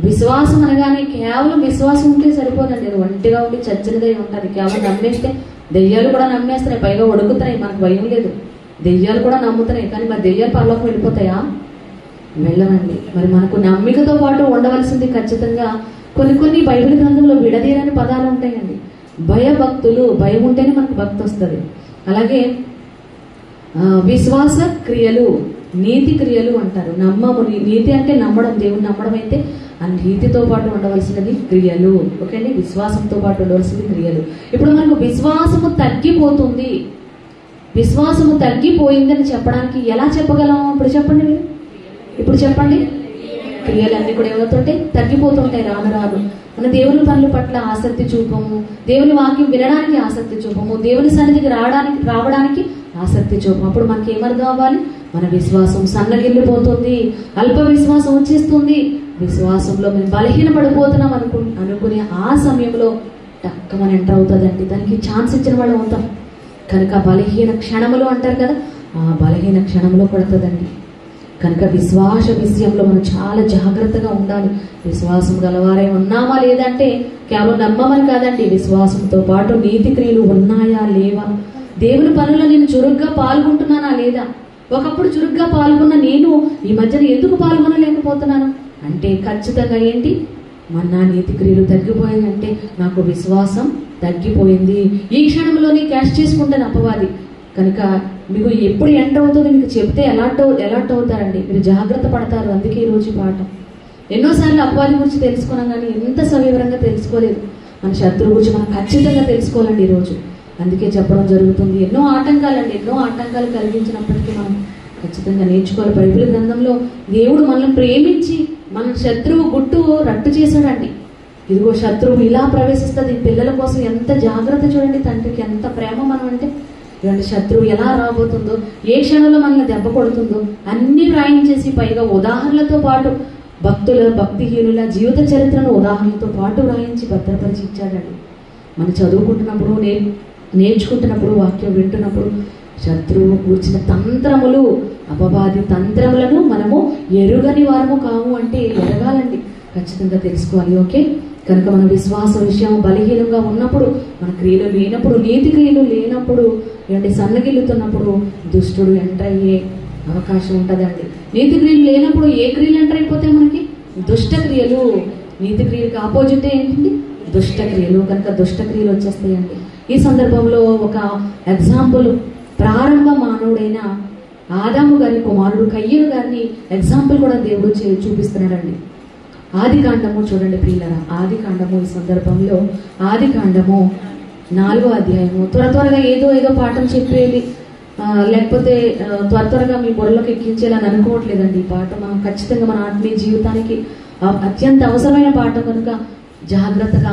విశ్వాసం అనగానే కేవలం విశ్వాసం ఉంటే సరిపోదండి. అది ఒంటిగా ఉండి చచ్చినదే ఉంటుంది. కేవలం నమ్మేస్తే దెయ్యాలు కూడా నమ్మేస్తున్నాయి, పైగా ఒడుకుతున్నాయి. మనకు భయం లేదు. దెయ్యాలు కూడా నమ్ముతున్నాయి, కానీ మరి దెయ్యాలు పరలోకి వెళ్ళిపోతాయా? వెళ్ళవండి. మరి మనకు నమ్మికతో పాటు ఉండవలసింది ఖచ్చితంగా కొన్ని బైబిల్ గ్రంథంలో విడదీయని పదాలు ఉంటాయండి. భయభక్తులు. భయం ఉంటేనే మనకు భక్తి వస్తుంది. అలాగే విశ్వాస క్రియలు, నీతి క్రియలు అంటారు. నీతి అంటే నమ్మడం, దేవుని నమ్మడం అయితే ఆ నీతితో పాటు ఉండవలసినది క్రియలు. ఓకే అండి, విశ్వాసంతో పాటు ఉండవలసింది క్రియలు. ఇప్పుడు మనకు విశ్వాసము తగ్గిపోతుంది, విశ్వాసము తగ్గిపోయిందని చెప్పడానికి ఎలా చెప్పగలం? ఇప్పుడు చెప్పండి మీరు, ఇప్పుడు చెప్పండి. క్రియలన్నీ కూడా ఏమవుతుంటాయి? తగ్గిపోతుంటాయి రాను రాను. మన దేవుని పనుల పట్ల ఆసక్తి చూపము, దేవుని వాక్యం వినడానికి ఆసక్తి చూపము, దేవుని సన్నిధికి రావడానికి ఆసక్తి చూపము. అప్పుడు మనకి ఏమర్థం అవ్వాలి? మన విశ్వాసం సన్నగిల్లిపోతుంది, అల్ప విశ్వాసం వచ్చేస్తుంది. విశ్వాసంలో మేము బలహీనపడిపోతున్నాం అనుకునే ఆ సమయంలో టక్కమని ఎంటర్ అవుతుందండి. దానికి ఛాన్స్ ఇచ్చిన వాళ్ళు అవుతాం. కనుక బలహీన క్షణములు అంటారు కదా, ఆ బలహీన క్షణంలో పడుతుందండి. కనుక విశ్వాస విషయంలో మనం చాలా జాగ్రత్తగా ఉండాలి. విశ్వాసం గలవారై ఉన్నామా లేదంటే కేవలం నమ్మమని కాదండి, విశ్వాసంతో పాటు నీతి క్రియలు ఉన్నాయా లేవా? దేవుని పనుల్లో నేను చురుగ్గా పాల్గొంటున్నానా లేదా? ఒకప్పుడు చురుగ్గా పాల్గొన్న నేను ఈ మధ్యన ఎందుకు పాల్గొనలేకపోతున్నాను అంటే ఖచ్చితంగా ఏంటి? నా నీతి క్రియలు తగ్గిపోయాయి అంటే నాకు విశ్వాసం తగ్గిపోయింది. ఈ క్షణంలోనే క్యాష్ చేసుకుంటాను అపవాది. కనుక మీకు ఎప్పుడు ఎంటర్ అవుతుందో మీకు చెప్తే ఎలర్ట్ అవుతారండి, మీరు జాగ్రత్త పడతారు. అందుకే ఈరోజు పాఠం. ఎన్నోసార్లు అపవాది గురించి తెలుసుకున్నాం కానీ ఎంత సవివరంగా తెలుసుకోలేదు. మన శత్రువు గురించి మనం ఖచ్చితంగా తెలుసుకోవాలండి ఈరోజు. అందుకే చెప్పడం జరుగుతుంది. ఎన్నో ఆటంకాలు కలిగించినప్పటికీ మనం ఖచ్చితంగా నేర్చుకోవాలి. బైబిల్ గ్రంథంలో దేవుడు మనల్ని ప్రేమించి మన శత్రువు గుట్టు రట్టు చేశాడండి. ఇదిగో శత్రువు ఇలా ప్రవేశిస్తుంది. పిల్లల కోసం ఎంత జాగ్రత్త చూడండి, తండ్రికి ఎంత ప్రేమ మనం అంటే. ఇలాంటి శత్రువు ఎలా రాబోతుందో, ఏ క్షణంలో మనల్ని దెబ్బ కొడుతుందో అన్ని రాయించేసి, పైగా ఉదాహరణలతో పాటు భక్తిహీనుల జీవిత చరిత్రను ఉదాహరణలతో పాటు రాయించి భద్రపరిచి ఇచ్చాడండి. మనం చదువుకుంటున్నప్పుడు, నేర్చుకుంటున్నప్పుడు, వాక్యం వింటున్నప్పుడు శత్రువు కూర్చిన తంత్రములు, అపవాది తంత్రములను మనము ఎరుగని వారము కాము అంటే ఎరగాలండి, ఖచ్చితంగా తెలుసుకోవాలి. ఓకే, కనుక మన విశ్వాస విషయం బలహీనంగా ఉన్నప్పుడు, మన క్రియలు లేనప్పుడు, నీతి క్రియలు లేనప్పుడు, ఏంటి సన్నగిల్లుతున్నప్పుడు దుష్టుడు ఎంటర్ అయ్యే అవకాశం ఉంటుందండి. నీతి క్రియలు లేనప్పుడు ఏ క్రియలు ఎంటర్ అయిపోతాయి మనకి? దుష్ట క్రియలు. నీతి క్రియలకు ఆపోజిట్ ఏంటండి? దుష్ట క్రియలు. కనుక దుష్ట క్రియలు వచ్చేస్తాయండి. ఈ సందర్భంలో ఒక ఎగ్జాంపుల్, ప్రారంభ మానవుడైన ఆదాము గారి కుమారుడు కయ్యను గారిని ఎగ్జాంపుల్ కూడా దేవుడు చూపిస్తున్నాడండి. ఆది కాండము చూడండి ప్రియులారా. ఆది కాండము, ఈ సందర్భంలో ఆది కాండము 4వ అధ్యాయము. త్వరగా ఏదో పాఠం చెప్పేది. లేకపోతే త్వరగా మీ బుర్రలోకి ఎక్కించేలా అనుకోవట్లేదండి. ఈ పాట మనం ఖచ్చితంగా మన ఆత్మీయ జీవితానికి అత్యంత అవసరమైన పాట కనుక జాగ్రత్తగా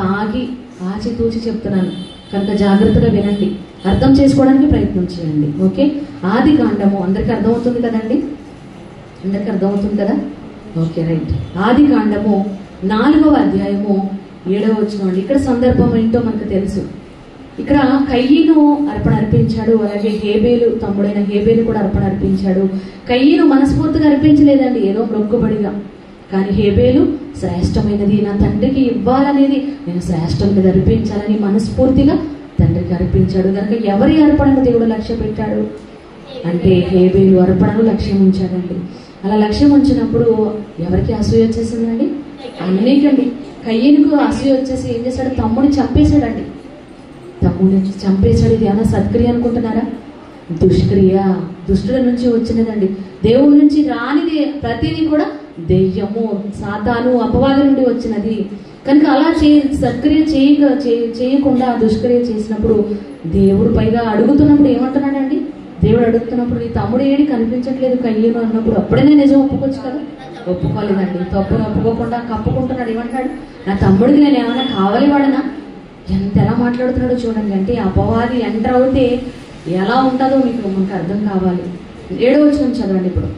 ఆచితూచి చెప్తున్నాను కనుక జాగ్రత్తగా వినండి, అర్థం చేసుకోవడానికి ప్రయత్నం చేయండి. ఓకే, ఆది కాండము అందరికీ అర్థమవుతుంది కదండి? అందరికీ అర్థమవుతుంది కదా? Okay, right. ఆది కాండము 4వ అధ్యాయము 7వ వచనం అండి. ఇక్కడ సందర్భం ఏంటో మనకు తెలుసు. ఇక్కడ కయ్యను అర్పణ అర్పించాడు, అలాగే హేబేలు తమ్ముడైన హేబేలు కూడా అర్పణ అర్పించాడు. కయ్యను మనస్ఫూర్తిగా అర్పించలేదండి, ఏదో మొక్కుబడిగా. కానీ హేబేలు శ్రేష్టమైనది నా తండ్రికి ఇవ్వాలనేది, నేను శ్రేష్టమైనది అర్పించాలని మనస్ఫూర్తిగా తండ్రికి అర్పించాడు. కనుక ఎవరి అర్పణను దేవుడు లక్ష్య పెట్టాడు అంటే హేబేలు అర్పణను లక్ష్యం ఉంచాడండి. అలా లక్ష్యం ఉంచినప్పుడు ఎవరికి అసూయ వచ్చేసిందండి? అన్నికండి. కయ్యనుకు అసూయ వచ్చేసి ఏం చేశాడు? తమ్ముడిని చంపేశాడండి. తమ్ముడిని చంపేశాడు. ఇది ఏమైనా సత్క్రియ అనుకుంటున్నారా? దుష్క్రియ, దుష్టుల నుంచి వచ్చినదండి. దేవుడి నుంచి రానిది ప్రతిదీ కూడా దెయ్యము, సాతాను, అపవాదం నుండి వచ్చినది. కనుక అలా సత్క్రియ చేయకుండా దుష్క్రియ చేసినప్పుడు దేవుడు పైగా అడుగుతున్నప్పుడు ఏమంటున్నాడండి? దేవుడు అడుగుతున్నప్పుడు నీ తమ్ముడు ఏడి కనిపించట్లేదు కయ్యను అన్నప్పుడు అప్పుడైనా నిజం ఒప్పుకోవచ్చు కదా? ఒప్పుకోలేదండి. తప్పును ఒప్పుకోకుండా కప్పుకుంటున్నాడు. ఏమంటాడు? నా తమ్ముడికి నేను ఏమైనా కావాలి వాడనా? ఎలా మాట్లాడుతున్నాడో చూడండి. అంటే అపవాది ఎంటర్ అవుతే ఎలా ఉంటుందో మనకు అర్థం కావాలి. 7వ వచనం చదవండి. ఇప్పుడు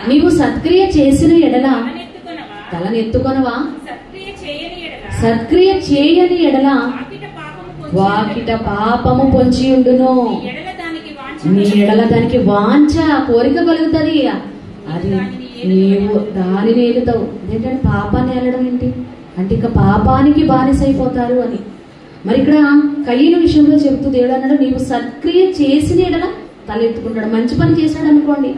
నీవు సత్క్రియ చేసిన ఎడల తలనెత్తుకొనవా? సత్క్రియ చేయని ఎడల వాకిట పాపము పొంచి ఉండును. నీ ఎడల దానికి వాంఛ, కోరిక కలుగుతుంది. అది నీవు దానిని ఏలుతావు. ఏంటంటే పాపాన్ని వెళ్ళడం ఏంటి అంటే ఇక పాపానికి బానిసైపోతారు అని. మరి ఇక్కడ కయ్యను విషయంలో చెబుతూ దేవుడు అన్నాడు, నీవు సత్క్రియ చేసిన ఎడల తలెత్తుకుంటాడు. మంచి పని చేశాడు అనుకోండి,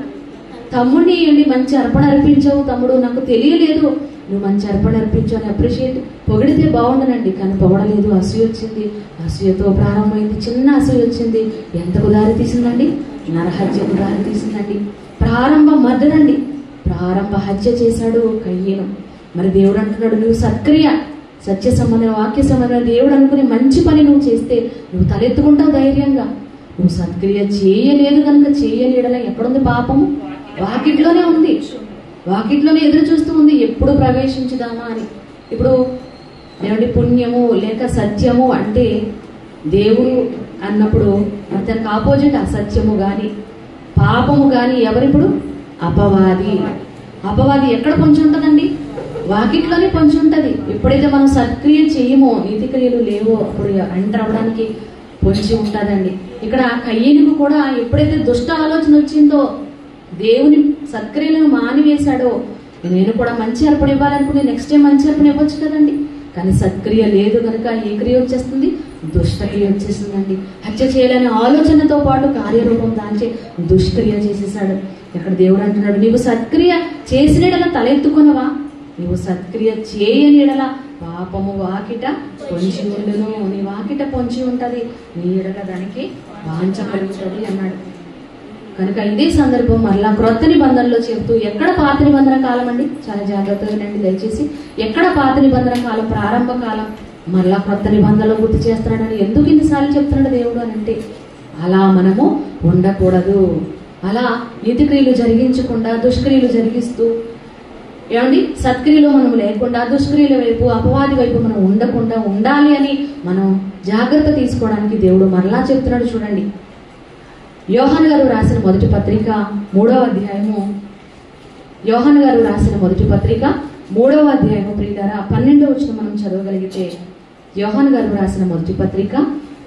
తమ్ముడిని ఏంటి మంచి అర్పణ అర్పించావు, తమ్ముడు నాకు తెలియలేదు నువ్వు మంచి అర్పణ అర్పించావు అని అప్రిషియేట్ పొగిడితే బాగుండనండి. కానీ పొగడలేదు, అసూయ వచ్చింది. అసూయతో ప్రారంభమైంది, చిన్న అసూయ వచ్చింది. ఎంతకు దారి తీసిందండి? నరహత్యకు దారి తీసిందండి. ప్రారంభ మర్డరండి, ప్రారంభ హత్య చేశాడు కయ్యను. మరి దేవుడు అంటున్నాడు, నువ్వు సత్క్రియ, సత్య సంబంధం, వాక్య సంబంధం దేవుడు అనుకుని మంచి పని నువ్వు చేస్తే నువ్వు తలెత్తుకుంటావు ధైర్యంగా. నువ్వు సత్క్రియ చేయలేదు కనుక చేయలేడలా ఎక్కడుంది పాపము? వాకిట్లోనే ఉంది, వాకిట్లోనే ఎదురు చూస్తూ ఉంది, ఎప్పుడు ప్రవేశించుదామా అని. ఇప్పుడు ఏమంటే పుణ్యము లేక సత్యము అంటే దేవుడు అన్నప్పుడు దానికి ఆపోజిట్ అసత్యము కానీ పాపము కానీ ఎవరిప్పుడు? అపవాది. అపవాది ఎక్కడ పొంచి ఉంటుందండి? వాకిట్లోనే పొంచి ఉంటుంది. ఎప్పుడైతే మనం సత్క్రియ చేయమో, నీతి క్రియలు లేవో అప్పుడు ఎంటర్ అవ్వడానికి పొంచి ఉంటుందండి. ఇక్కడ కయ్యనుకు కూడా ఎప్పుడైతే దుష్ట ఆలోచన వచ్చిందో, దేవుని సత్క్రియలను మానివేశాడో, నేను కూడా మంచి అర్పణ ఇవ్వాలనుకుని నెక్స్ట్ టైం మంచి అర్పణ ఇవ్వచ్చు కదండి. కానీ సత్క్రియ లేదు కనుక ఏ క్రియ వచ్చేస్తుంది? దుష్టక్రియ వచ్చేసిందండి. హత్య చేయాలనే ఆలోచనతో పాటు కార్యరూపం దాల్చే దుష్క్రియ చేసేసాడు. ఇక్కడ దేవుడు అంటున్నాడు, నీవు సత్క్రియ చేసిన ఎడల తలెత్తుకొనవా? నీవు సత్క్రియ చేయని ఎడల పాపము వాకిట పొంచి ఉండును. నీ వాకిట పొంచి ఉంటది, నీ ఎడల దానికి వాంఛ కలుగుతుంది అన్నాడు. కనుక ఇదే సందర్భం మరలా క్రొత్త నిబంధనలో చెబుతూ, ఎక్కడ పాత నిబంధన కాలం అండి? చాలా జాగ్రత్తగా నండి దయచేసి. ఎక్కడ పాత నిబంధన కాలం, ప్రారంభ కాలం, మరలా క్రొత్త నిబంధనలో గుర్తు చేస్తున్నాడని ఎందుకు ఇన్నిసార్లు చెప్తున్నాడు దేవుడు అని అంటే, అలా మనము ఉండకూడదు. అలా నీతి క్రియలు జరిగించకుండా దుష్క్రియలు జరిగిస్తూ ఏమండి సత్క్రియలు మనం లేకుండా దుష్క్రియల వైపు అపవాది వైపు మనం ఉండకుండా ఉండాలి అని మనం జాగ్రత్త తీసుకోవడానికి దేవుడు మరలా చెప్తున్నాడు. చూడండి, యోహాను గారు రాసిన మొదటి పత్రిక 3వ అధ్యాయము, యోహాను గారు రాసిన మొదటి పత్రిక 3వ అధ్యాయము ప్రియులారా 12వ వచనం మనం చదవగలిగితే, యోహాను గారు రాసిన మొదటి పత్రిక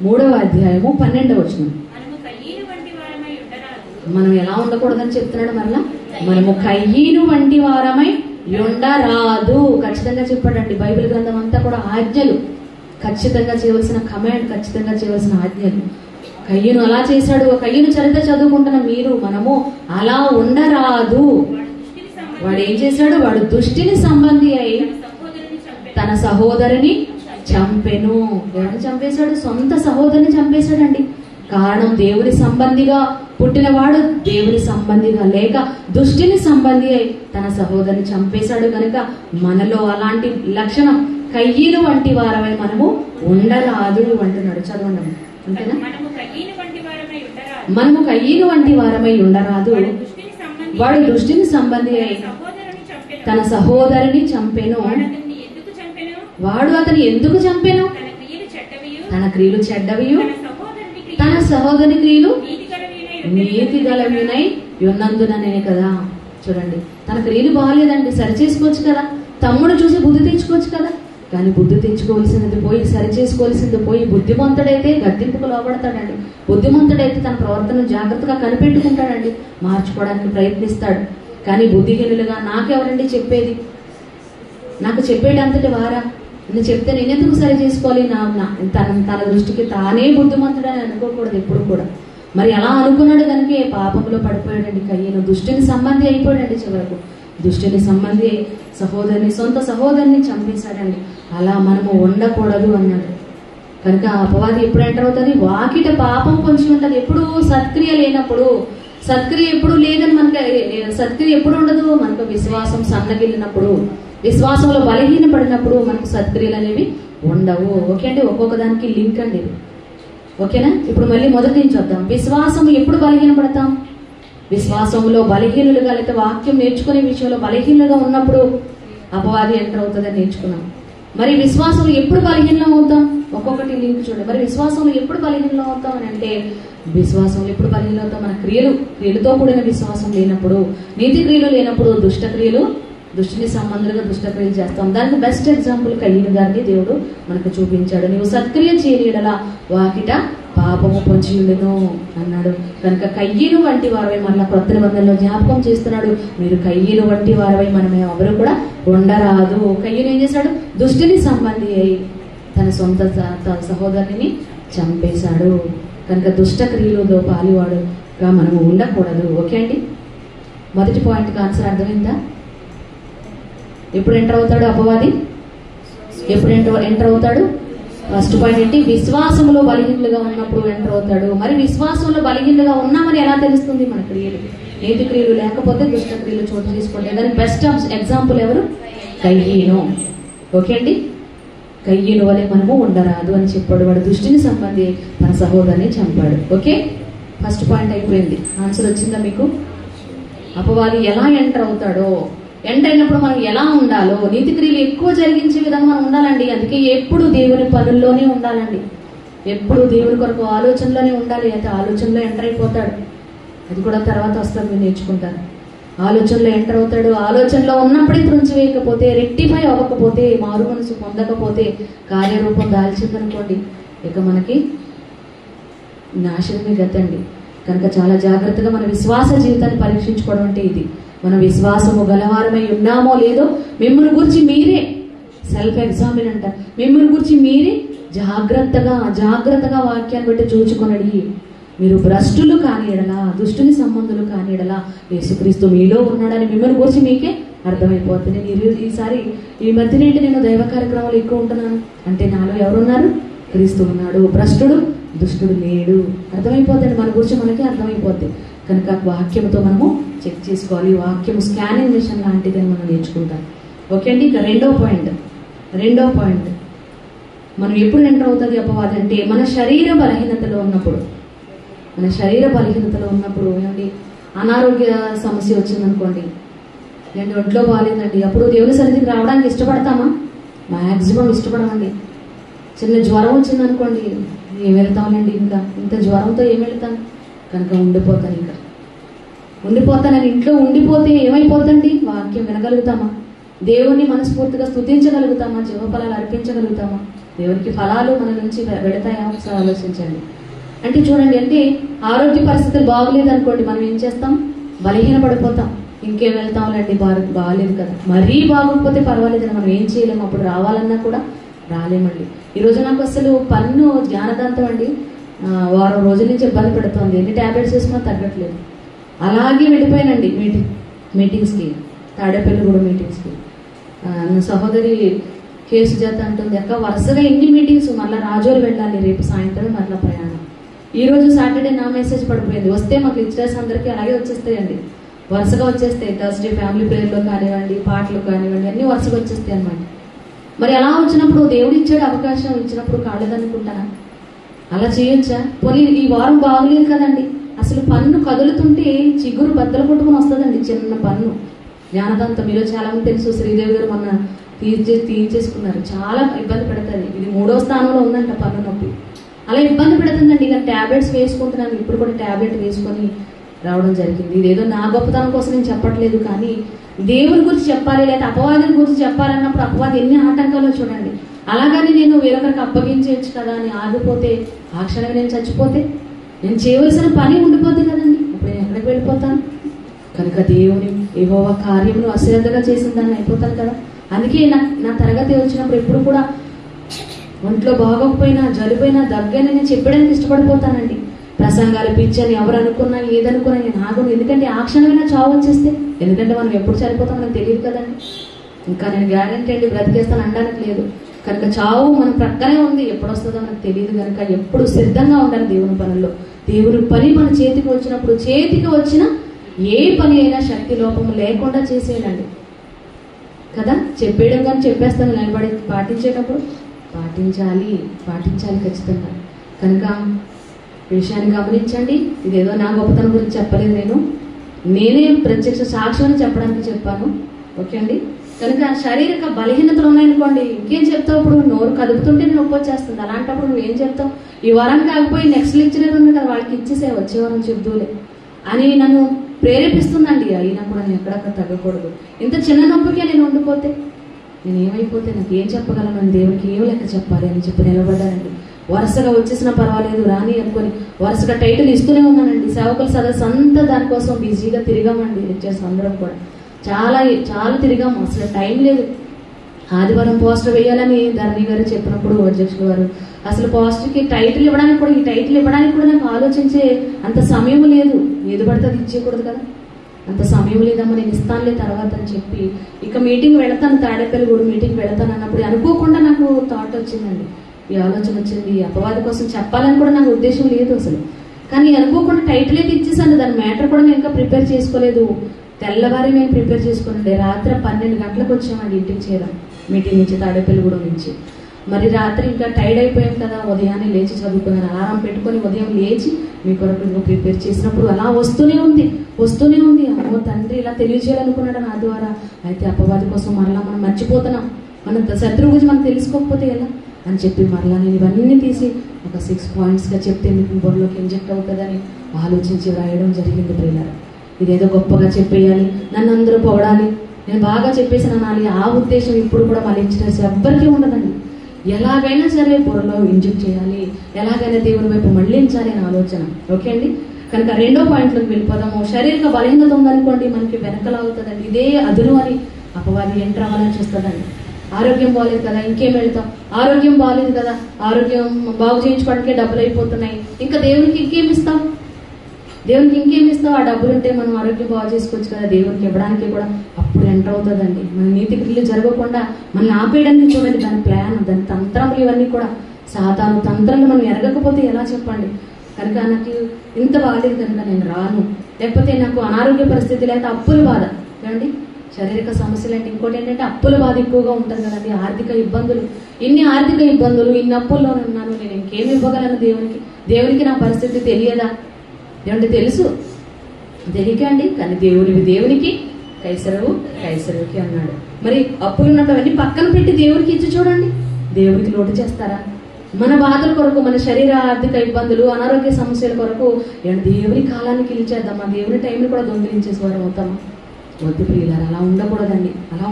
3వ అధ్యాయము 12వ వచనం. మనం ఎలా ఉండకూడదని చెప్తున్నాడు మరలా, మనము కయ్యను వంటి వారమై ఉండరాదు. ఖచ్చితంగా చెప్పాడండి. బైబిల్ గ్రంథం అంతా కూడా ఆజ్ఞలు, ఖచ్చితంగా చేయవలసిన కమాండ్, ఖచ్చితంగా చేయవలసిన ఆజ్ఞలు. కయ్యను అలా చేశాడు. కయ్యను చరిత్ర చదువుకుంటున్న మీరు మనము అలా ఉండరాదు. వాడు ఏం చేశాడు? వాడు దుష్టిని సంబంధి అయి తన సహోదరుని చంపెను. ఎవరిని చంపేశాడు? సొంత సహోదరుని చంపేశాడండి. కారణం, దేవుని సంబంధిగా పుట్టినవాడు దేవుని సంబంధిగా లేక దుష్టిని సంబంధి అయి తన సహోదరుని చంపేశాడు. కనుక మనలో అలాంటి లక్షణం కయ్యను వంటి వారమై మనము ఉండరాదు అంటున్నాడు. చదవండి, అంతేనా? మనము కయ్యను వంటి వారమై ఉండరాదు. వాడు దృష్టిని సంబంధి అయి తన సహోదరుని చంపెను. వాడు అతని ఎందుకు చంపెను? తన క్రియలు చెడ్డవియు తన సహోదరి క్రియలు నీతి గలవినై ఉన్నందుననే కదా. చూడండి, తన క్రియలు బాగాలేదండి, సరి చేసుకోవచ్చు కదా. తమ్ముడు చూసి బుద్ధి తెచ్చుకోవచ్చు కదా. కానీ బుద్ధి తెచ్చుకోవాల్సినది పోయి, సరి చేసుకోవాల్సింది పోయి, బుద్ధిమంతుడైతే గద్దింపుకు లోబడతాడండి. బుద్ధిమంతుడైతే తన ప్రవర్తనను జాగ్రత్తగా కనిపెట్టుకుంటాడండి, మార్చుకోవడానికి ప్రయత్నిస్తాడు. కానీ బుద్ధిహీనులుగా నాకెవరండి చెప్పేది, నాకు చెప్పేటంతటి వారా, నేను చెప్తే నేనెందుకు సరి చేసుకోవాలి, తన దృష్టికి తానే బుద్ధిమంతుడని అనుకోకూడదు ఎప్పుడు కూడా. మరి అలా అనుకున్నాడు కనుక పాపంలో పడిపోయాడండి కయ్యను. దుష్టిని సంబంధి అయిపోయాడండి. చివరకు దుష్టిని సంబంధి సహోదరిని, సొంత సహోదరిని చంపేశాడండి. అలా మనము ఉండకూడదు అన్నాడు. కనుక అపవాది ఎప్పుడు ఎంటర్ అవుతుంది? వాకిట పాపం కొంచెం ఉంటుంది. ఎప్పుడు సత్క్రియ లేనప్పుడు. సత్క్రియ ఎప్పుడు లేదని మనకి, సత్క్రియ ఎప్పుడు ఉండదు? మనకు విశ్వాసం సన్నగిల్లినప్పుడు, విశ్వాసంలో బలహీన పడినప్పుడు మనకు సత్క్రియలు అనేవి ఉండవు. ఓకే అండి, ఒక్కొక్క దానికి లింక్ అండి ఇది. ఓకేనా? ఇప్పుడు మళ్ళీ మొదటి నుంచి వద్దాం. విశ్వాసం ఎప్పుడు బలహీన పడతాం? విశ్వాసంలో బలహీనులుగా, లేకపోతే వాక్యం నేర్చుకునే విషయంలో బలహీనులుగా ఉన్నప్పుడు అపవాది ఎంటర్ అవుతుందని నేర్చుకున్నాం. మరి విశ్వాసంలో ఎప్పుడు బలహీనం అవుతాం? ఒక్కొక్కటి లింక్ చూడండి. మరి విశ్వాసంలో ఎప్పుడు బలహీనం అవుతాం అని అంటే, విశ్వాసంలో ఎప్పుడు బలహీనం అవుతాం? మన క్రియలతో కూడిన విశ్వాసం లేనప్పుడు, నీతి క్రియలు లేనప్పుడు, దుష్ట క్రియలు, దుష్టిని సంబంధులుగా దుష్ట క్రియలు చేస్తాం. దానికి బెస్ట్ ఎగ్జాంపుల్ కయ్యను గారిని దేవుడు మనకు చూపించాడు. నీవు సత్క్రియ చేయడలా వాకిట పాపము పొంచి ఉండును అన్నాడు. కనుక కయ్యను వంటి వారవై, మళ్ళా క్రొత్త నిబంధనలో జ్ఞాపకం చేస్తున్నాడు, మీరు కయ్యను వంటి వారవై మనమే ఎవరు కూడా ఉండరాదు. కయ్యను ఏం చేశాడు? దుష్టిని సంబంధి అయి తన సొంత సహోదరుని చంపేశాడు. కనుక దుష్ట క్రియలో పాలివాడుగా మనము ఉండకూడదు. ఓకే అండి, మొదటి పాయింట్కి ఆన్సర్ అర్థమైందా? ఎప్పుడు ఎంటర్ అవుతాడు అపవాది? ఎప్పుడు ఎంటర్ అవుతాడు? ఫస్ట్ పాయింట్ ఏంటి? విశ్వాసంలో బలహీనులుగా ఉన్నప్పుడు ఎంటర్ అవుతాడు. మరి విశ్వాసంలో బలహీనులుగా ఉన్నామని ఎలా తెలుస్తుంది? మన క్రియలు, నీతి క్రియలు లేకపోతే దుష్ట క్రియలు చోటు తీసుకుంటే. దానికి బెస్ట్ ఎగ్జాంపుల్ ఎవరు? కయ్యను. ఓకే అండి, కయ్యను వలె మనము ఉండరాదు అని చెప్పాడు. వాడు దృష్టిని సంబంధి తన సహోదరిని చంపాడు. ఓకే, ఫస్ట్ పాయింట్ అయిపోయింది. ఆన్సర్ వచ్చిందా మీకు? అపవాది ఎలా ఎంటర్ అవుతాడో, ఎంటర్ అయినప్పుడు మనం ఎలా ఉండాలో, నీతి క్రియలు ఎక్కువ జరిగించే విధంగా మనం ఉండాలండి. అందుకే ఎప్పుడు దేవుని పనుల్లోనే ఉండాలండి, ఎప్పుడు దేవుని కొరకు ఆలోచనలోనే ఉండాలి. అయితే ఆలోచనలో ఎంటర్ అయిపోతాడు, అది కూడా తర్వాత వస్తుంది, మీరు నేర్చుకుంటారు. ఆలోచనలో ఎంటర్ అవుతాడు. ఆలోచనలో ఉన్నప్పుడే త్రుంచివేయకపోతే, రెక్టిఫై అవ్వకపోతే, మారు మనసు పొందకపోతే, కార్యరూపం దాల్చిందనుకోండి, ఇక మనకి నాశనమే గతండి. కనుక చాలా జాగ్రత్తగా మన విశ్వాస జీవితాన్ని పరీక్షించుకోవడం అంటే ఇది. మన విశ్వాసము గలవారమై ఉన్నామో లేదో మిమ్మల్ని గురించి మీరే సెల్ఫ్ ఎగ్జామిన్ అంట. మిమ్మల్ని గురించి మీరే జాగ్రత్తగా వాక్యాన్ని బట్టి చూచుకొనడి. మీరు భ్రష్టులు కాని ఎడలా, దుష్టుని సంబంధులు కాని ఎడలా యేసుక్రీస్తు మీలో ఉన్నాడని మిమ్మల్ని గురించి మీకే అర్థమైపోతుంది. నేను ఈసారి ఈ మధ్యనేంటి నేను దైవ కార్యక్రమాలు ఎక్కువ ఉంటున్నాను అంటే నాలో ఎవరున్నారు? క్రీస్తు ఉన్నాడు. భ్రష్టుడు దుష్టుడు లేడు. అర్థమైపోతుంది, మన గురించి మనకే అర్థమైపోద్ది. కనుక వాక్యంతో మనము చెక్ చేసుకోవాలి. వాక్యం స్కానింగ్ మిషన్ లాంటిది అని మనం నేర్చుకుంటాం. ఓకే అండి, ఇక రెండో పాయింట్ మనం ఎప్పుడు ఎంటర్ అవుతుంది అపవాది అంటే, మన శరీర బలహీనతలో ఉన్నప్పుడు. మన శరీర బలహీనతలో ఉన్నప్పుడు ఏమండి, అనారోగ్య సమస్య వచ్చిందనుకోండి, నేను ఒంట్లో బాగాలేదండి, అప్పుడు దేవుని సన్నిధికి రావడానికి ఇష్టపడతామా? మ్యాక్సిమం ఇష్టపడమండి. చిన్న జ్వరం వచ్చిందనుకోండి, ఏం వెళ్తామండి, ఇంకా ఇంత జ్వరంతో ఏం వెళ్తాను? కనుక ఉండిపోతానని ఇంట్లో ఉండిపోతే ఏమైపోతండి? వాక్యం వినగలుగుతామా? దేవుణ్ణి మనస్ఫూర్తిగా స్తుతించగలుగుతామా? జీవఫలాలు అర్పించగలుగుతామా? దేవునికి ఫలాలు మన నుంచి వెడతాయా? ఒకసారి ఆలోచించండి. అంటే చూడండి, అంటే ఆరోగ్య పరిస్థితులు బాగలేదు అనుకోండి, మనం ఏం చేస్తాం? బలహీన పడిపోతాం. ఇంకేం వెళ్తాంలేండి, బాగలేదు కదా. మరీ బాగోకపోతే పర్వాలేదని మనం ఏం చేయలేము. అప్పుడు రావాలన్నా కూడా రాలేమండి. ఈరోజు నాకు అసలు పన్ను జ్ఞానదాంతం అండి, వారం రోజుల నుంచి ఇబ్బంది పెడుతుంది. ఎన్ని ట్యాబ్లెట్స్ వేసుకున్నా తగ్గట్లేదు. అలాగే వెళ్ళిపోయానండి మీటింగ్స్కి, తాడేపల్లిగూడ మీటింగ్స్కి. సహోదరి కేసు చేత అంటుంది, అక్క వరుసగా ఎన్ని మీటింగ్స్, మళ్ళీ రాజోలు వెళ్ళాలి, రేపు సాయంత్రం మళ్ళీ ప్రయాణం. ఈరోజు సాటర్డే నా మెసేజ్ పడిపోయింది. వస్తే మాకు ఇన్స్టర్స్ అందరికీ అలాగే వచ్చేస్తాయండి, వరుసగా వచ్చేస్తాయి. థర్స్డే ఫ్యామిలీ ప్రేయర్లో కానివ్వండి, పాటలు కానివ్వండి, అన్నీ వరుసగా వచ్చేస్తాయి అన్నమాట. మరి అలా వచ్చినప్పుడు దేవుడు ఇచ్చాడు అవకాశం, ఇచ్చినప్పుడు కాలేదనుకుంటానా? అలా చేయొచ్చా? పోనీ ఈ వారం బాగలేదు కదండి, అసలు పన్ను కదులుతుంటే చిగురు బద్దలు కొట్టుకుని వస్తుందండి, చిన్న పన్ను. జ్ఞానదంతం మీలో చాలా మంది తెలుసు, శ్రీదేవి గారు మొన్న తీర్చేసుకున్నారు. చాలా ఇబ్బంది పెడుతుంది. ఇది 3వ స్థానంలో ఉందంట పన్ను నొప్పి. అలా ఇబ్బంది పెడుతుందండి. ఇక ట్యాబ్లెట్స్ వేసుకుంటున్నాను. ఇప్పుడు కూడా ట్యాబ్లెట్ వేసుకొని రావడం జరిగింది. ఇదేదో నా గొప్పతనం కోసం నేను చెప్పట్లేదు, కానీ దేవుని గురించి చెప్పాలి, లేదా అపవాదిని గురించి చెప్పాలన్నప్పుడు అపవాది ఎన్ని ఆటంకాలు చూడండి. అలాగని నేను వేరొకరికి అప్పగించవచ్చు కదా అని ఆగిపోతే, ఆ క్షణమే నేను చచ్చిపోతే నేను చేయవలసిన పని ఉండిపోతుంది కదండి. అప్పుడు నేను ఎక్కడికి వెళ్ళిపోతాను? కనుక దేవుని యెహోవా కార్యమును అశ్రద్ధగా చేసిన దాన్ని అయిపోతాను కదా. అందుకే నా తరగతి వచ్చినప్పుడు ఎప్పుడు కూడా ఒంట్లో బాగోకపోయినా, జలుబైనా, దగ్గైనా నేను చెప్పడానికి ఇష్టపడిపోతానండి. ప్రసంగాలు పిచ్చని ఎవరు అనుకున్నా, ఏదనుకున్నా నేను ఆగను. ఎందుకంటే ఆ క్షణమైనా చావు వచ్చేస్తే, ఎందుకంటే మనం ఎప్పుడు చనిపోతాం మనకు తెలియదు కదండి. ఇంకా నేను గ్యారెంటీ అండి బ్రతికేస్తాను అనడానికి లేదు. కనుక చావు మన ప్రక్కనే ఉంది, ఎప్పుడు వస్తుందో మనకు తెలియదు. కనుక ఎప్పుడు సిద్ధంగా ఉండాలి దేవుని పనుల్లో. దేవుని పని మన చేతికి వచ్చినప్పుడు, చేతికి వచ్చిన ఏ పని అయినా శక్తి లోపము లేకుండా చేసేయాలండి కదా. చెప్పేయడం కానీ చెప్పేస్తాను, నిలబడి పాటించేటప్పుడు పాటించాలి ఖచ్చితంగా. కనుక విషయాన్ని గమనించండి. ఇదేదో నా గొప్పతనం గురించి చెప్పలేదు, నేనే ప్రత్యక్ష సాక్ష్యం అని చెప్పడానికి చెప్పాను. ఓకే అండి. కనుక శారీరక బలహీనతలు ఉన్నాయనుకోండి, ఇంకేం చెప్తావు? ఇప్పుడు నోరు కదుపుతుంటే నొప్పి వచ్చేస్తుంది. అలాంటప్పుడు నువ్వేం చెప్తావు? ఈ వారం కాకపోయి నెక్స్ట్ లెక్చరర్ ఉంది కదా, వాళ్ళకి ఇచ్చేసే వచ్చే వారం చెప్దూలే అని నన్ను ప్రేరేపిస్తుందండి. అయినా కూడా నేను ఎక్కడక్కడ తగ్గకూడదు. ఇంత చిన్న నొప్పికే నేను ఉండిపోతే నేనేమైపోతే నాకు ఏం చెప్పగలను? నేను దేవునికి ఏం లెక్క చెప్పాలి అని చెప్పి నిలబడ్డానండి. వరుసగా వచ్చేసినా పర్వాలేదు రాని అనుకొని వరుసగా టైటిల్ ఇస్తూనే ఉన్నానండి. సేవకుల సదస్సు అంతా దానికోసం బిజీగా తిరిగామండి. లెక్చర్స్ అందరం కూడా చాలా తిరిగాము. అసలు టైం లేదు. ఆదివారం పోస్టర్ వేయాలని ధరణి గారు చెప్పినప్పుడు అధ్యక్షులు గారు అసలు పోస్టర్కి టైటిల్ ఇవ్వడానికి కూడా, ఈ టైటిల్ ఇవ్వడానికి కూడా నాకు ఆలోచించే అంత సమయం లేదు. ఏది పడితే అది ఇచ్చేయకూడదు కదా, అంత సమయం లేదమ్మా, నేను ఇస్తానులే తర్వాత అని చెప్పి ఇక మీటింగ్ వెళతాను, తాడేపల్లిగూడు మీటింగ్ వెళతాను అన్నప్పుడు అనుకోకుండా నాకు థాట్ వచ్చిందండి, ఈ ఆలోచన వచ్చింది. అపవాది కోసం చెప్పాలని కూడా నాకు ఉద్దేశం లేదు అసలు, కానీ అనుకోకుండా టైటిల్ అయితే ఇచ్చేసాను. దాని మ్యాటర్ కూడా నేను ఇంకా ప్రిపేర్ చేసుకోలేదు. తెల్లవారి మేము ప్రిపేర్ చేసుకున్నాండి. రాత్రి 12 గంటలకు వచ్చామండి ఇంటికి చేరాం మీటింగ్ నుంచి, తాడేపల్లిగూడెం నుంచి. మరి రాత్రి ఇంకా టైర్డ్ అయిపోయాం కదా, ఉదయాన్నే లేచి చదువుకున్నాను. అలారం పెట్టుకొని ఉదయం లేచి మీ కొరకు ఇంకా ప్రిపేర్ చేసినప్పుడు అలా వస్తూనే ఉంది. అమ్మో తండ్రి ఇలా తెలియజేయాలనుకున్నాడు నా ద్వారా. అయితే అపవాది కోసం మరలా మనం మర్చిపోతున్నాం, మన శత్రువు గురించి మనం తెలుసుకోకపోతే ఎలా అని చెప్పి మరలా నేను ఇవన్నీ తీసి ఒక 6 పాయింట్స్గా చెప్తే మీకు బుర్రలోకి ఇంజెక్ట్ అవుతుందని ఆలోచించి రాయడం జరిగింది ప్రియులారా. ఇదేదో గొప్పగా చెప్పేయాలి, నన్ను అందరూ పొగడాలి, నేను బాగా చెప్పేసిన అనాలి, ఆ ఉద్దేశం ఇప్పుడు కూడా మా లెక్చరర్స్ ఎవ్వరికీ ఉండదండి. ఎలాగైనా సరే బుర్రలో ఇంజెక్ట్ చేయాలి, ఎలాగైనా దేవుని వైపు మళ్ళించాలి అనే ఆలోచన. ఓకే అండి. కనుక 2వ పాయింట్లోకి వెళ్ళిపోదాము. శారీరక బలహీనత ఉందనుకోండి, మనకి వెనకలాగుతుందండి. ఇదే అదును అని అపవాది ఎంటర్ అవ్వాలని చూస్తుందండి. ఆరోగ్యం బాగాలేదు కదా, ఇంకేం వెళ్తాం? ఆరోగ్యం బాగాలేదు కదా, ఆరోగ్యం బాగు చేయించుకోవడానికే డబ్బులు అయిపోతున్నాయి, ఇంకా దేవునికి ఇంకేం ఇస్తాం? ఆ డబ్బులు ఉంటే మనం ఆరోగ్యం బాగు చేసుకోవచ్చు కదా, దేవునికి ఇవ్వడానికి కూడా అప్పుడు ఎంటర్ అవుతుందండి. మన నీతి క్రియలు జరగకుండా మనల్ని ఆపేయడానికి చూడండి దాని ప్లాన్, దాని తంత్రములు ఇవన్నీ కూడా. సాతాను తంత్రాలు మనం ఎరగకపోతే ఎలా చెప్పండి? కనుక నాకు ఇంత బాగాలేదు కనుక నేను రాను, లేకపోతే నాకు అనారోగ్య పరిస్థితి, లేకపోతే అప్పుల బాధ. ఏమండి, శారీరక సమస్యలు అంటే ఇంకోటి ఏంటంటే అప్పుల బాధ ఎక్కువగా ఉంటుంది కదండి. ఆర్థిక ఇబ్బందులు, ఇన్ని ఆర్థిక ఇబ్బందులు, ఇన్ని అప్పుల్లోనే ఉన్నాను, నేను ఇంకేమి ఇవ్వగలను దేవునికి నా పరిస్థితి తెలియదా? ఏమంటే తెలుసు, తెలియక అండి. కానీ దేవునికి కైసరుకి అన్నాడు. మరి అప్పులు ఉన్నవన్నీ పక్కన పెట్టి దేవునికి ఇచ్చి చూడండి, దేవునికి లోటు చేస్తారా? మన బాధల కొరకు, మన శరీర ఆర్థిక ఇబ్బందులు, అనారోగ్య సమస్యల కొరకు దేవుని కాలానికి ఇచ్చేద్దామా? దేవుని టైంని కూడా దొంగిలించేసేవారు అవుతామా? వద్దు ప్రియులారా, అలా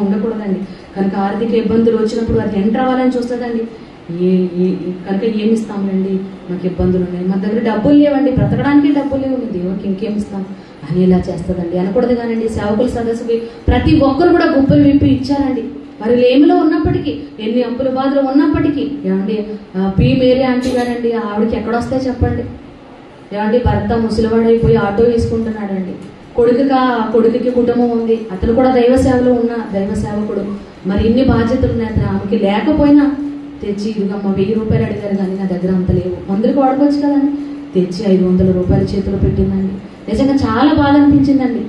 ఉండకూడదండి. కనుక ఆర్థిక ఇబ్బందులు వచ్చినప్పుడు అది ఎంటర్ అవ్వాలని చూస్తుందండి. కనుక ఏమి ఇస్తామండి, మాకు ఇబ్బందులు ఉన్నాయి, మా దగ్గర డబ్బులు లేవండి, బ్రతకడానికి డబ్బులు లేవు, దేవునికి ఇంకేమి ఇస్తాం అని ఇలా చేస్తుందండి. అనకూడదు కానండి. సేవకుల సదస్సుకి ప్రతి ఒక్కరు కూడా గుప్పలు విప్పి ఇచ్చారండి. వారు లేమిలో ఉన్నప్పటికీ, ఎన్ని అప్పుల బాధలు ఉన్నప్పటికీ. ఏమండి, పి మేరీ ఆంటీ గారండి, ఆవిడకి ఎక్కడొస్తాయి చెప్పండి? ఏమండి, భర్త ముసలివాడైపోయి ఆటో వేసుకుంటున్నాడండి. కొడుకుకి కుటుంబం ఉంది, అతను కూడా దైవ సేవలో ఉన్న దైవ సేవకుడు. మరి ఇన్ని బాధ్యతలు ఉన్నాయి ఆమెకి. లేకపోయినా తెచ్చి, ఇదిగమ్మ 1000 రూపాయలు అడిగారు కానీ నా దగ్గర అంత లేవు, మందులకు వాడుకోవచ్చు కదండి, తెచ్చి 500 రూపాయలు చేతిలో పెట్టిందండి. నిజంగా చాలా బాధ అనిపించిందండి.